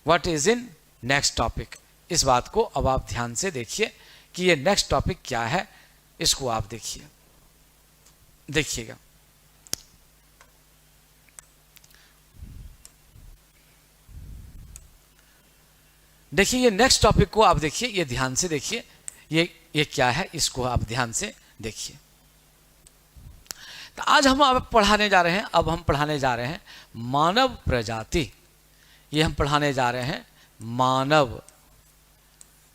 Speaker 1: What is in next topic, इस बात को अब आप ध्यान से देखिए कि ये नेक्स्ट टॉपिक क्या है, इसको आप देखिएगा। देखिए ये नेक्स्ट टॉपिक को आप देखिए, ये ध्यान से देखिए। ये क्या है, इसको आप ध्यान से देखिए। तो आज हम अब पढ़ाने जा रहे हैं मानव प्रजाति। ये हम पढ़ाने जा रहे हैं मानव,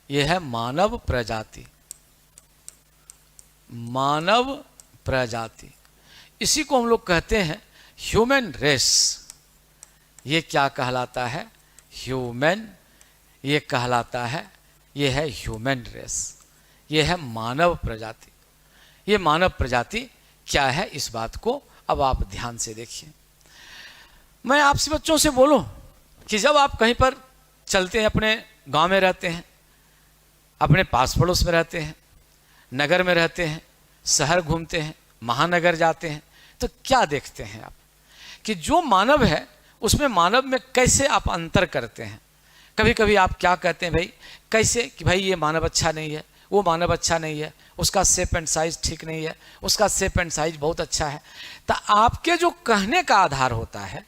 Speaker 1: ये है मानव प्रजाति। मानव प्रजाति, इसी को हम लोग कहते हैं ह्यूमन रेस। ये क्या कहलाता है? ह्यूमन, ये कहलाता है, ये है ह्यूमन रेस, ये है मानव प्रजाति। ये मानव प्रजाति क्या है, इस बात को अब आप ध्यान से देखिए। मैं आपसे बच्चों से बोलूं कि जब आप कहीं पर चलते हैं, अपने गांव में रहते हैं, अपने पास पड़ोस में रहते हैं, नगर में रहते हैं, शहर घूमते हैं, महानगर जाते हैं, तो क्या देखते हैं आप कि जो मानव है उसमें मानव में कैसे आप अंतर करते हैं। कभी कभी आप क्या कहते हैं भाई, कैसे कि भाई ये मानव अच्छा नहीं है, वो मानव अच्छा नहीं है, उसका शेप एंड साइज ठीक नहीं है, उसका शेप एंड साइज बहुत अच्छा है। तो आपके जो कहने का आधार होता है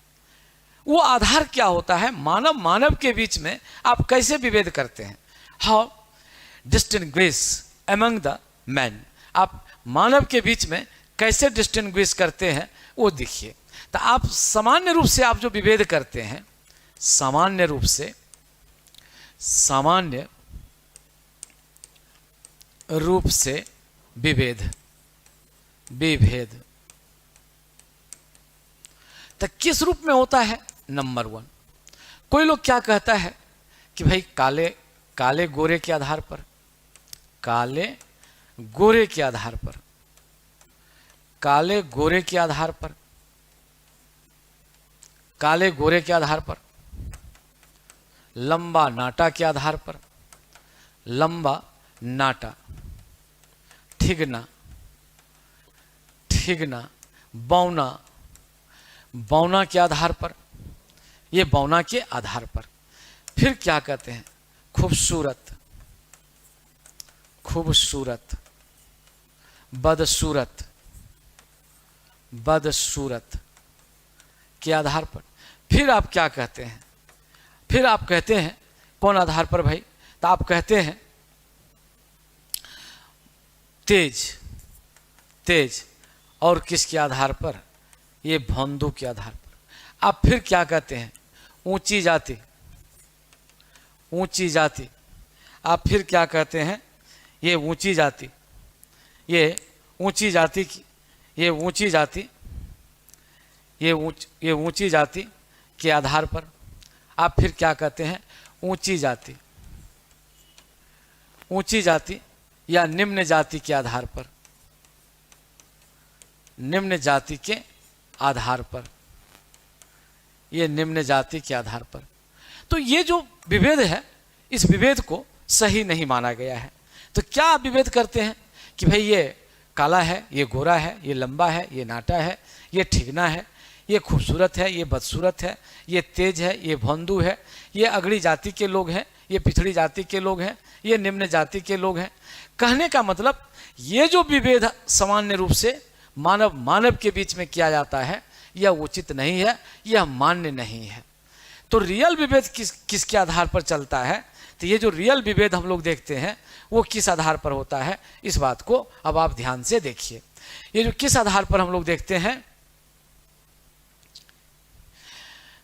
Speaker 1: वो आधार क्या होता है, मानव मानव के बीच में आप कैसे विभेद करते हैं, how distinguish among the man, आप मानव के बीच में कैसे डिस्टिंग्विश करते हैं वो देखिए। तो आप सामान्य रूप से आप जो विभेद करते हैं, सामान्य रूप से विभेद तो किस रूप में होता है। नंबर 1, कोई लोग क्या कहता है कि भाई काले गोरे के आधार पर, काले गोरे के आधार पर, काले गोरे के आधार पर, काले गोरे के आधार पर, लंबा नाटा के आधार पर, लंबा नाटा, ठिगना, ठिगना, बौना, बौना के आधार पर, ये बौना के आधार पर। फिर क्या कहते हैं, खूबसूरत, खूबसूरत, बदसूरत, बदसूरत के आधार पर। फिर आप क्या कहते हैं, फिर आप कहते हैं कौन आधार पर भाई, तो आप कहते हैं तेज, तेज, और किसके आधार पर, ये भोंदू के आधार पर। आप फिर क्या कहते हैं, ऊंची जाति, ऊंची जाति, आप फिर क्या कहते हैं, ये ऊंची जाति, ये ऊंची जाति की, ये ऊंची जाति, ये ऊंची जाति के आधार पर। आप फिर क्या कहते हैं, ऊंची जाति, ऊंची जाति या निम्न जाति के आधार पर, निम्न जाति के आधार पर, ये निम्न जाति के आधार पर। तो ये जो विभेद है, इस विभेद को सही नहीं माना गया है। तो क्या आप विभेद करते हैं कि भाई ये काला है, ये गोरा है, ये लंबा है, ये नाटा है, ये ठिगना है, ये खूबसूरत है, ये बदसूरत है, ये तेज है, ये भोंदू है, ये अगड़ी जाति के लोग हैं, ये पिछड़ी जाति के लोग हैं, ये निम्न जाति के लोग हैं। कहने का मतलब ये जो विभेद सामान्य रूप से मानव मानव के बीच में किया जाता है, यह उचित नहीं है, यह मान्य नहीं है। तो रियल विभेद किसके आधार पर चलता है, तो ये जो रियल विभेद हम लोग देखते हैं वो किस आधार पर होता है, इस बात को अब आप ध्यान से देखिए। ये जो किस आधार पर हम लोग देखते हैं,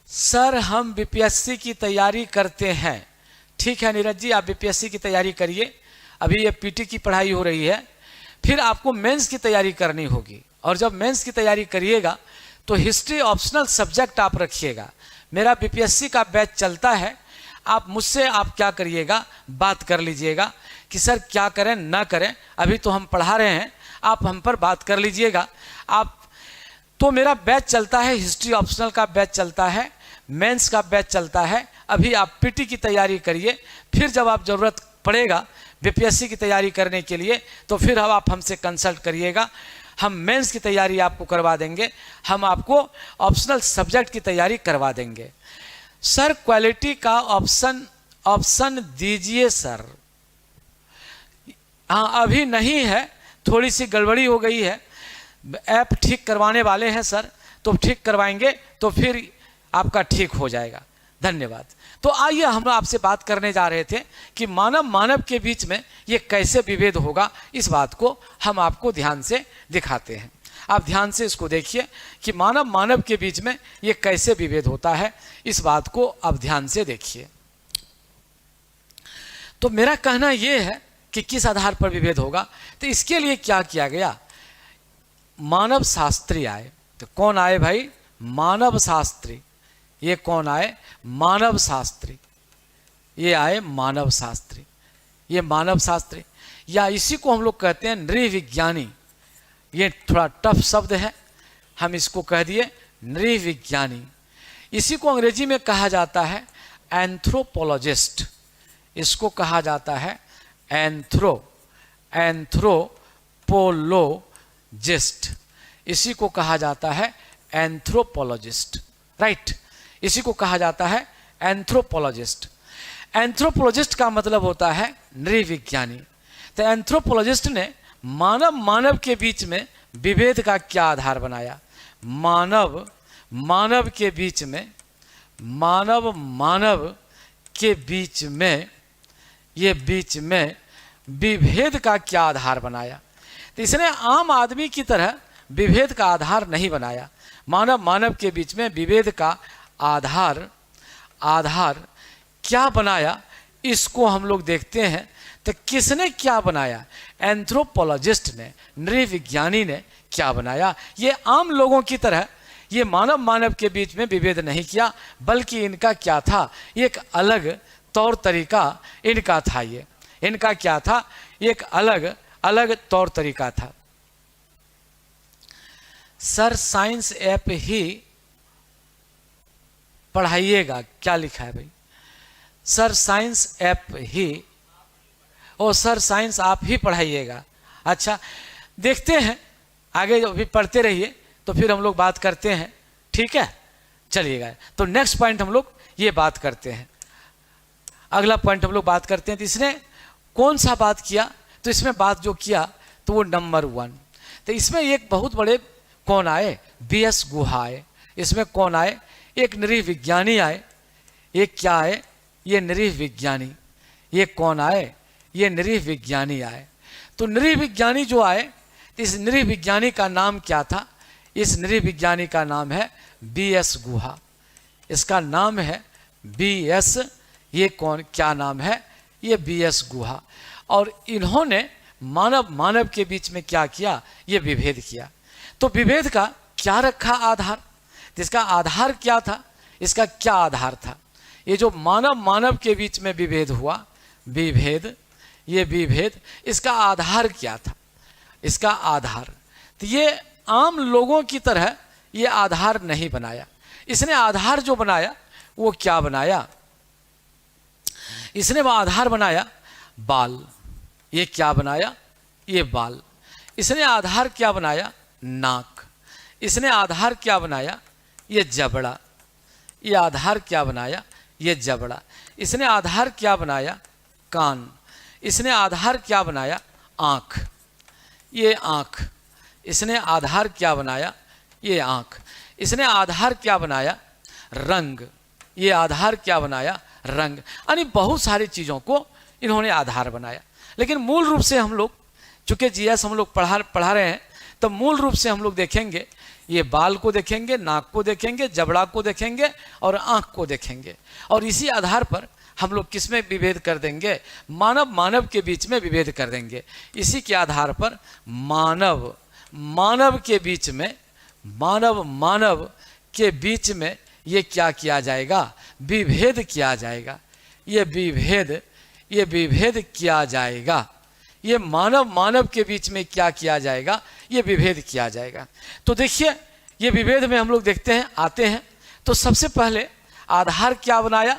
Speaker 1: सर हम बीपीएससी की तैयारी करते हैं। ठीक है नीरज जी, आप बीपीएससी की तैयारी करिए, अभी ये पीटी की पढ़ाई हो रही है, फिर आपको मेंस की तैयारी करनी होगी। और जब मेंस की तैयारी करिएगा तो हिस्ट्री ऑप्शनल सब्जेक्ट आप रखिएगा। मेरा बीपीएससी का बैच चलता है, आप मुझसे आप क्या करिएगा, बात कर लीजिएगा कि सर क्या करें ना करें, अभी तो हम पढ़ा रहे हैं, आप हम पर बात कर लीजिएगा। आप तो मेरा बैच चलता है, हिस्ट्री ऑप्शनल का बैच चलता है, मेंस का बैच चलता है। अभी आप पीटी की तैयारी करिए, फिर जब आप ज़रूरत पड़ेगा बीपीएससी की तैयारी करने के लिए तो फिर अब आप हमसे कंसल्ट करिएगा, हम मेंस की तैयारी आपको करवा देंगे, हम आपको ऑप्शनल सब्जेक्ट की तैयारी करवा देंगे। सर क्वालिटी का ऑप्शन दीजिए सर। हाँ अभी नहीं है, थोड़ी सी गड़बड़ी हो गई है, ऐप ठीक करवाने वाले हैं सर, तो ठीक करवाएंगे तो फिर आपका ठीक हो जाएगा। धन्यवाद। तो आइए हम आपसे बात करने जा रहे थे कि मानव मानव के बीच में ये कैसे विभेद होगा, इस बात को हम आपको ध्यान से दिखाते हैं। आप ध्यान से इसको देखिए कि मानव मानव के बीच में ये कैसे विभेद होता है, इस बात को आप ध्यान से देखिए। तो मेरा कहना यह है कि किस आधार पर विभेद होगा, तो इसके लिए क्या किया गया, मानव शास्त्री आए। तो कौन आए भाई, मानव शास्त्री। ये कौन आए, मानव शास्त्री। ये आए मानव शास्त्री, ये मानव शास्त्री, या इसी को हम लोग कहते हैं नृविज्ञानी। ये थोड़ा टफ शब्द है, हम इसको कह दिए नृविज्ञानी। इसी को अंग्रेजी में कहा जाता है एंथ्रोपोलॉजिस्ट, इसको कहा जाता है एंथ्रोपोलॉजिस्ट, इसी को कहा जाता है एंथ्रोपोलॉजिस्ट, राइट, इसी को कहा जाता है एंथ्रोपोलॉजिस्ट। एंथ्रोपोलॉजिस्ट का मतलब होता है नृविज्ञानी। तो एंथ्रोपोलॉजिस्ट ने मानव के बीच में विभेद का क्या आधार बनाया? मानव के बीच में, मानव के बीच में, ये बीच में विभेद का क्या आधार बनाया? तो इसने आम आदमी की तरह विभेद का आधार नहीं बनाया। मानव के बीच में विभेद का आधार क्या बनाया, इसको हम लोग देखते हैं। तो किसने क्या बनाया? एंथ्रोपोलॉजिस्ट ने, नृविज्ञानी ने क्या बनाया? ये आम लोगों की तरह ये मानव के बीच में विभेद नहीं किया, बल्कि इनका क्या था? एक अलग तौर तरीका इनका था। ये इनका क्या था? एक अलग तौर तरीका था। सर साइंस ऐप ही पढ़ाइएगा, क्या लिखा है भाई? सर साइंस ऐप ही, ओ सर साइंस आप ही पढ़ाइएगा। अच्छा, देखते हैं आगे, अभी पढ़ते रहिए तो फिर हम लोग बात करते हैं, ठीक है? चलिएगा, तो नेक्स्ट पॉइंट हम लोग ये बात करते हैं। अगला पॉइंट हम लोग बात करते हैं। तो इसने कौन सा बात किया? तो इसमें बात जो किया तो वो नंबर 1। तो इसमें एक बहुत बड़े कौन आए? BS गुहा आए। इसमें कौन आए? एक नृविज्ञानी आए। ये क्या आए? ये नृविज्ञानी। ये कौन आए? ये नृविज्ञानी आए। तो नृविज्ञानी जो आए, तो इस नृविज्ञानी का नाम क्या था? इस नृविज्ञानी का नाम है BS गुहा। इसका नाम है BS, ये कौन, क्या नाम है? ये BS गुहा। और इन्होंने मानव के बीच में क्या किया? ये विभेद किया। तो विभेद का क्या रखा आधार? इसका आधार क्या था? इसका क्या आधार था? ये जो मानव के बीच में विभेद हुआ, ये विभेद, इसका आधार क्या था? इसका आधार, तो ये आम लोगों की तरह ये आधार नहीं बनाया। इसने आधार जो बनाया वो क्या बनाया? इसने वो आधार बनाया बाल। ये क्या बनाया? ये बाल। इसने आधार क्या बनाया? नाक। इसने आधार क्या बनाया? ये जबड़ा। ये आधार क्या बनाया? ये जबड़ा। इसने आधार क्या बनाया? कान। इसने आधार क्या बनाया? आँख। ये आँख। इसने आधार क्या बनाया? ये आँख। इसने आधार क्या बनाया? रंग। ये आधार क्या बनाया? रंग। यानी बहुत सारी चीज़ों को इन्होंने आधार बनाया। लेकिन मूल रूप से हम लोग, चूँकि GS हम लोग पढ़ा रहे हैं, तो मूल रूप से हम लोग देखेंगे, ये बाल को देखेंगे, नाक को देखेंगे, जबड़ा को देखेंगे और आँख को देखेंगे। और इसी आधार पर हम लोग किस में विभेद कर देंगे? मानव के बीच में विभेद कर देंगे। इसी के आधार पर मानव के बीच में, मानव के बीच में ये क्या किया जाएगा? विभेद किया जाएगा। ये विभेद किया जाएगा। ये मानव के बीच में क्या किया जाएगा? ये विभेद किया जाएगा। तो देखिए, ये विभेद में हम लोग देखते हैं, आते हैं। तो सबसे पहले आधार क्या बनाया?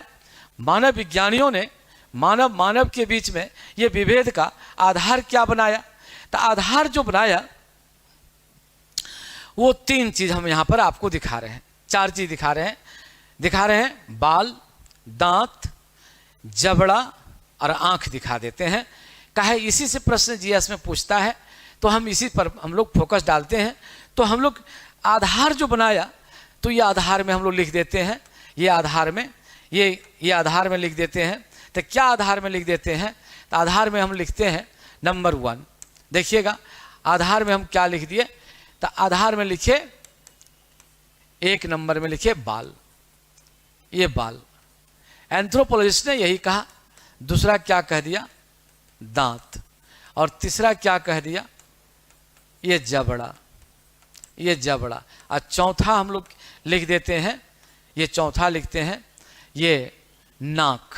Speaker 1: मानव विज्ञानियों ने मानव के बीच में ये विभेद का आधार क्या बनाया? तो आधार जो बनाया वो 3 चीज हम यहाँ पर आपको दिखा रहे हैं, 4 चीज दिखा रहे हैं। बाल, दांत, जबड़ा और आंख दिखा देते हैं। काहे इसी से प्रश्न GS में पूछता है, तो हम इसी पर हम लोग फोकस डालते हैं। तो हम लोग आधार जो बनाया, तो ये आधार में हम लोग लिख देते हैं, ये आधार में ये आधार में लिख देते हैं। तो क्या आधार में लिख देते हैं? तो आधार में हम लिखते हैं नंबर 1। देखिएगा, आधार में हम क्या लिख दिए? तो आधार में लिखे, 1 नंबर में लिखे बाल। ये बाल। एंथ्रोपोलॉजिस्ट ने यही कहा। दूसरा क्या कह दिया? दांत। और तीसरा क्या कह दिया? ये जबड़ा। और चौथा हम लोग लिख देते हैं, ये चौथा लिखते हैं, ये नाक।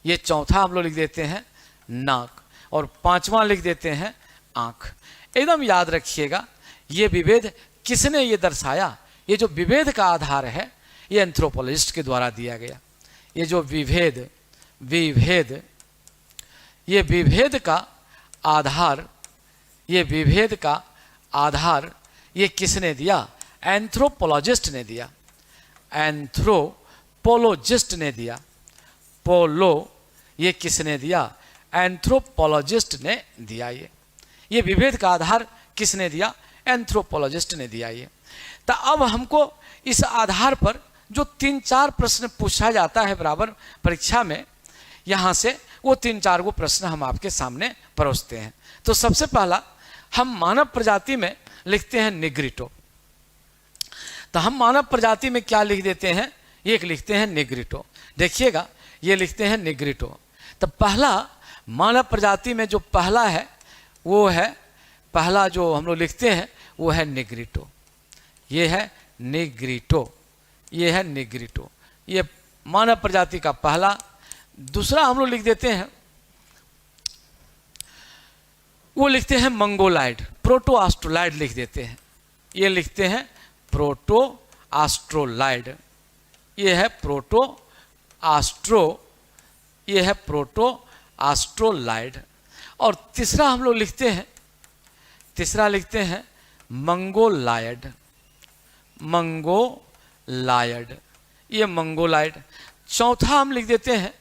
Speaker 1: ये चौथा हम लोग लिख देते हैं नाक। और 5वां लिख देते हैं आँख। एकदम याद रखिएगा, ये विभेद किसने ये दर्शाया? ये जो विभेद का आधार है, ये एंथ्रोपोलॉजिस्ट के द्वारा दिया गया। ये जो विभेद विभेद ये विभेद का आधार, ये विभेद का आधार ये किसने दिया? एंथ्रोपोलॉजिस्ट ने दिया, एंथ्रोपोलॉजिस्ट ने दिया। पोलो ये किसने दिया? एंथ्रोपोलॉजिस्ट ने दिया। ये विभेद का आधार किसने दिया? एंथ्रोपोलॉजिस्ट ने दिया। ये तो अब हमको इस आधार पर जो 3-4 प्रश्न पूछा जाता है बराबर परीक्षा में, यहाँ से वो 3-4 गो प्रश्न हम आपके सामने परोसते हैं। तो सबसे पहला हम मानव प्रजाति में लिखते हैं निग्रिटो। तो हम मानव प्रजाति में क्या लिख देते हैं? एक लिखते हैं निग्रिटो। देखिएगा, ये लिखते हैं निग्रिटो। तो पहला मानव प्रजाति में जो पहला है वो है, पहला जो हम लोग लिखते हैं वो है निग्रिटो। ये है निग्रिटो, ये है निग्रिटो, ये मानव प्रजाति का पहला। दूसरा हम लोग लिख देते हैं, वो लिखते हैं मंगोलाइड, प्रोटो आस्ट्रोलाइड लिख देते हैं। ये लिखते हैं प्रोटो आस्ट्रोलाइड, ये है प्रोटो आस्ट्रो, ये है प्रोटो आस्ट्रोलाइड। और तीसरा हम लोग लिखते हैं, तीसरा लिखते हैं मंगोलायड, मंगोलायड, ये मंगोलाइड। चौथा हम लिख देते हैं,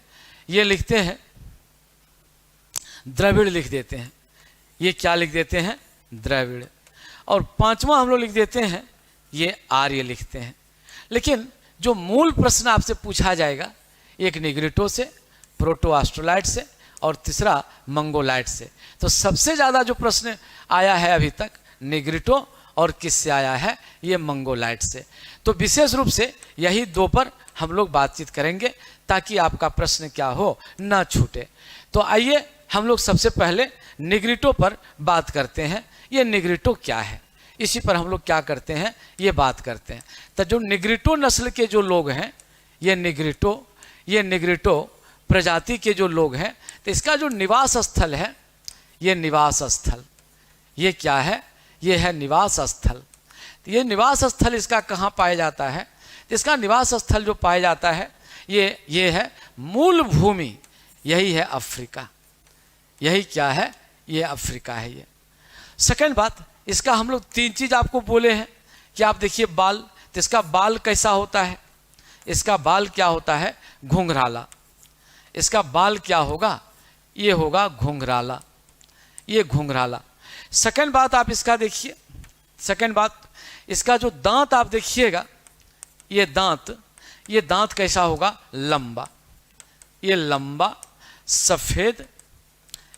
Speaker 1: ये लिखते हैं द्रविड़ लिख देते हैं। ये क्या लिख देते हैं? द्रविड़। और पांचवा हम लोग लिख देते हैं, ये आर्य लिखते हैं। लेकिन जो मूल प्रश्न आपसे पूछा जाएगा, एक निग्रिटो से, प्रोटो आस्ट्रोलाइड से और तीसरा मंगोलाइड से। तो सबसे ज़्यादा जो प्रश्न आया है अभी तक निग्रिटो और किससे आया है? ये मंगोलाइड से। तो विशेष रूप से यही 2 पर हम लोग बातचीत करेंगे ताकि आपका प्रश्न क्या हो, ना छूटे। तो आइए हम लोग सबसे पहले निग्रिटो पर बात करते हैं। ये निग्रिटो क्या है, इसी पर हम लोग क्या करते हैं, ये बात करते हैं। तो जो निग्रिटो नस्ल के जो लोग हैं, ये निग्रिटो प्रजाति के जो लोग हैं, तो इसका जो निवास स्थल है, ये निवास स्थल, ये क्या है? ये है निवास स्थल। तो ये निवास स्थल इसका कहाँ पाया जाता है? इसका निवास स्थल जो पाया जाता है ये है मूल भूमि, यही है अफ्रीका। यही क्या है? ये अफ्रीका है। ये सेकंड बात, इसका हम लोग 3 चीज़ आपको बोले हैं कि आप देखिए बाल, तो इसका बाल कैसा होता है? इसका बाल क्या होता है? घुंघराला। इसका बाल क्या होगा? ये होगा घुंघराला, ये घुंघराला। सेकंड बात आप इसका देखिए, सेकंड बात, इसका जो दांत आप देखिएगा, ये दांत कैसा होगा? लंबा, ये लंबा, सफ़ेद,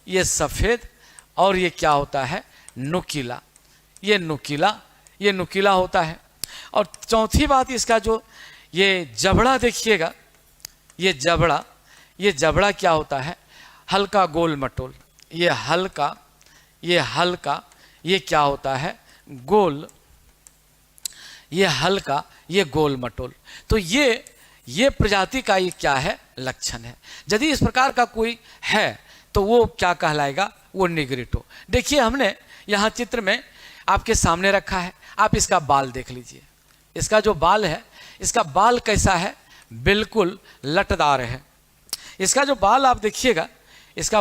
Speaker 1: ये सफ़ेद, और ये क्या होता है? नुकीला, ये नुकीला होता है। और चौथी बात, इसका जो ये जबड़ा देखिएगा, ये जबड़ा क्या होता है? हल्का गोल मटोल, ये हल्का, ये क्या होता है? गोल, ये हल्का, ये गोल मटोल। तो ये प्रजाति का ये क्या है? लक्षण है। यदि इस प्रकार का कोई है तो वो क्या कहलाएगा? वो निग्रिटो। देखिए, हमने यहाँ चित्र में आपके सामने रखा है, आप इसका बाल देख लीजिए। इसका जो बाल है, इसका बाल कैसा है? बिल्कुल लटदार है। इसका जो बाल आप देखिएगा, इसका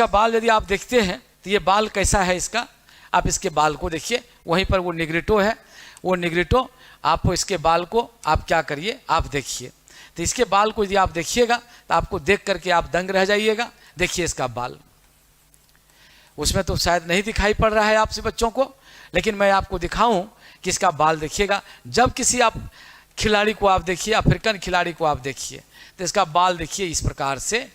Speaker 1: बाल यदि आप देखते हैं तो ये बाल कैसा है इसका? आप इसके बाल को देखिए, वहीं पर वो निग्रिटो है, वो निग्रिटो। आप इसके बाल को आप क्या करिए? आप देखिए। तो इसके बाल को यदि आप देखिएगा तो आपको देख करके आप दंग रह जाइएगा। देखिए इसका बाल, उसमें तो शायद नहीं दिखाई पड़ रहा है आपसे बच्चों को, लेकिन मैं आपको दिखाऊं कि इसका बाल देखिएगा। जब किसी आप खिलाड़ी को आप देखिए, अफ्रीकन खिलाड़ी को आप देखिए, तो इसका बाल देखिए इस प्रकार से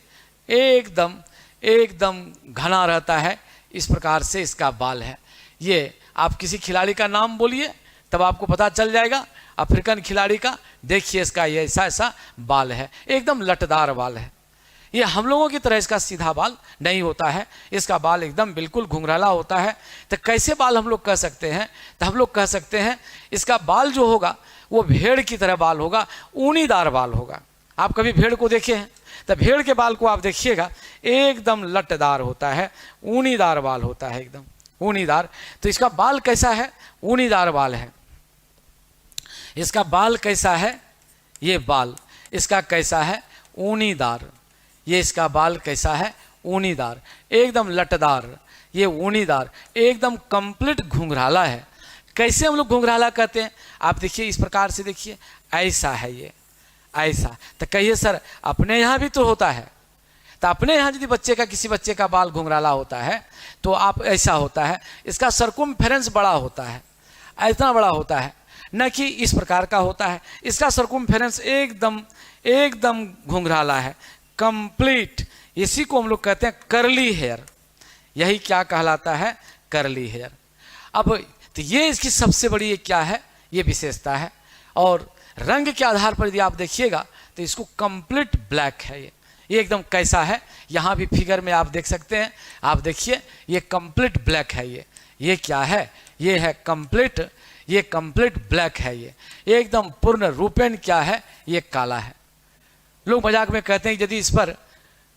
Speaker 1: एकदम घना रहता है। इस प्रकार से इसका बाल है। ये आप किसी खिलाड़ी का नाम बोलिए तब आपको पता चल जाएगा अफ्रीकन खिलाड़ी का। देखिए इसका ये ऐसा बाल है, एकदम लटदार बाल है। ये हम लोगों की तरह इसका सीधा बाल नहीं होता है, इसका बाल एकदम बिल्कुल घुंघराला होता है। तो कैसे बाल हम लोग कह सकते हैं? तो हम लोग कह सकते हैं इसका बाल जो होगा वो भेड़ की तरह बाल होगा, ऊनीदार बाल होगा। आप कभी भेड़ को देखे हैं? तो भेड़ के बाल को आप देखिएगा, एकदम लटदार होता है, ऊनीदार बाल होता है, एकदम ऊनीदार। तो इसका बाल कैसा है? ऊनीदार बाल है। इसका बाल कैसा है? ये बाल इसका कैसा है, ऊनीदार। ये इसका बाल कैसा है, ऊनीदार, एकदम लटदार, ये ऊनीदार, एकदम कंप्लीट घुंघराला है। कैसे हम लोग घुंघराला कहते हैं, आप देखिए इस प्रकार से देखिए, ऐसा है ये, ऐसा। तो कहिए सर अपने यहाँ भी तो होता है, तो अपने यहाँ यदि बच्चे का, किसी बच्चे का बाल घुंघराला होता है तो आप ऐसा होता है, इसका सरकमफेरेंस बड़ा होता है, इतना बड़ा होता है, न कि इस प्रकार का होता है। इसका सरकमफेरेंस एकदम एकदम घुंघराला है, कंप्लीट। इसी को हम लोग कहते हैं करली हेयर, यही क्या कहलाता है, करली हेयर। अब तो ये इसकी सबसे बड़ी ये क्या है, ये विशेषता है। और रंग के आधार पर यदि आप देखिएगा तो इसको कंप्लीट ब्लैक है ये एकदम कैसा है, यहाँ भी फिगर में आप देख सकते हैं, आप देखिए ये कंप्लीट ब्लैक है ये क्या है, ये है कंप्लीट, ये कंप्लीट ब्लैक है ये एकदम पूर्ण रूपेण क्या है, ये काला है। लोग मजाक में कहते हैं कि यदि इस पर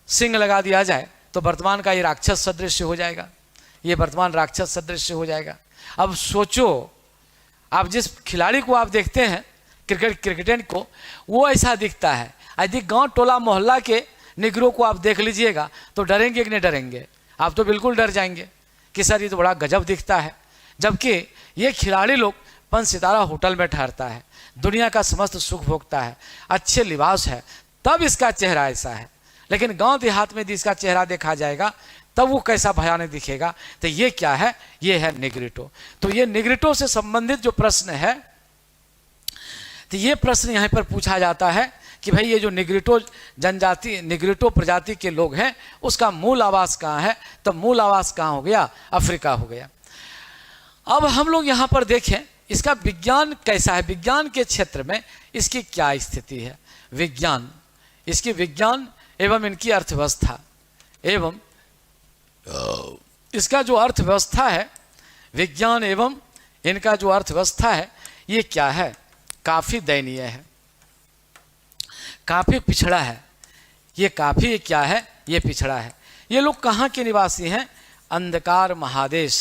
Speaker 1: सिंग लगा दिया जाए तो वर्तमान का ये राक्षस सदृश हो जाएगा, ये वर्तमान राक्षस सदृश हो जाएगा। अब सोचो, आप जिस खिलाड़ी को आप देखते हैं क्रिकेट को, वो ऐसा दिखता है। यदि गांव टोला मोहल्ला के निगरों को आप देख लीजिएगा तो डरेंगे कि नहीं डरेंगे, आप तो बिल्कुल डर जाएंगे कि सर ये तो बड़ा गजब दिखता है। जबकि ये खिलाड़ी लोग 5 सितारा होटल में ठहरता है, दुनिया का समस्त सुख भोगता है, अच्छे लिबास है, तब इसका चेहरा ऐसा है। लेकिन गांव देहात में यदि इसका चेहरा देखा जाएगा तब वो कैसा भयानक दिखेगा। तो ये क्या है, ये है निग्रिटो। तो ये निग्रिटो से संबंधित जो प्रश्न है, तो ये प्रश्न यहाँ पर पूछा जाता है कि भाई ये जो निग्रिटो जनजाति, निग्रिटो प्रजाति के लोग हैं, उसका मूल आवास कहाँ है। तो मूल आवास कहाँ हो गया, अफ्रीका हो गया। अब हम लोग यहाँ पर देखें इसका विज्ञान कैसा है, विज्ञान के क्षेत्र में इसकी क्या स्थिति है, विज्ञान, इसकी विज्ञान एवं इनकी अर्थव्यवस्था एवं इसका जो अर्थव्यवस्था है, विज्ञान एवं इनका जो अर्थव्यवस्था है, ये क्या है, काफ़ी दयनीय है, काफ़ी पिछड़ा है। ये काफ़ी क्या है, ये पिछड़ा है। ये लोग कहाँ के निवासी हैं, अंधकार महादेश,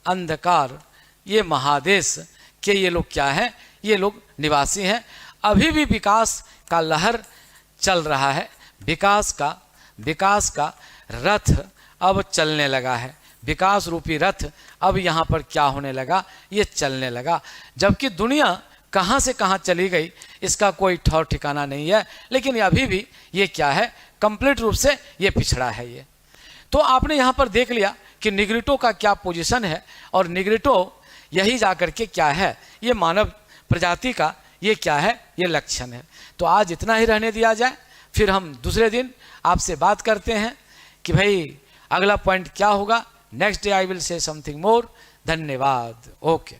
Speaker 1: अंधकार ये महादेश के ये लोग क्या है, ये लोग निवासी हैं। अभी भी विकास का लहर चल रहा है, विकास का रथ अब चलने लगा है, विकास रूपी रथ अब यहाँ पर क्या होने लगा, ये चलने लगा। जबकि दुनिया कहाँ से कहाँ चली गई इसका कोई ठौर ठिकाना नहीं है, लेकिन अभी भी ये क्या है, कंप्लीट रूप से ये पिछड़ा है ये। तो आपने यहाँ पर देख लिया कि निग्रिटो का क्या पोजीशन है, और निग्रिटो यही जाकर के क्या है, ये मानव प्रजाति का ये क्या है, ये लक्षण है। तो आज इतना ही रहने दिया जाए, फिर हम दूसरे दिन आपसे बात करते हैं कि भाई अगला पॉइंट क्या होगा। Next day I will say something more. धन्यवाद। ओके।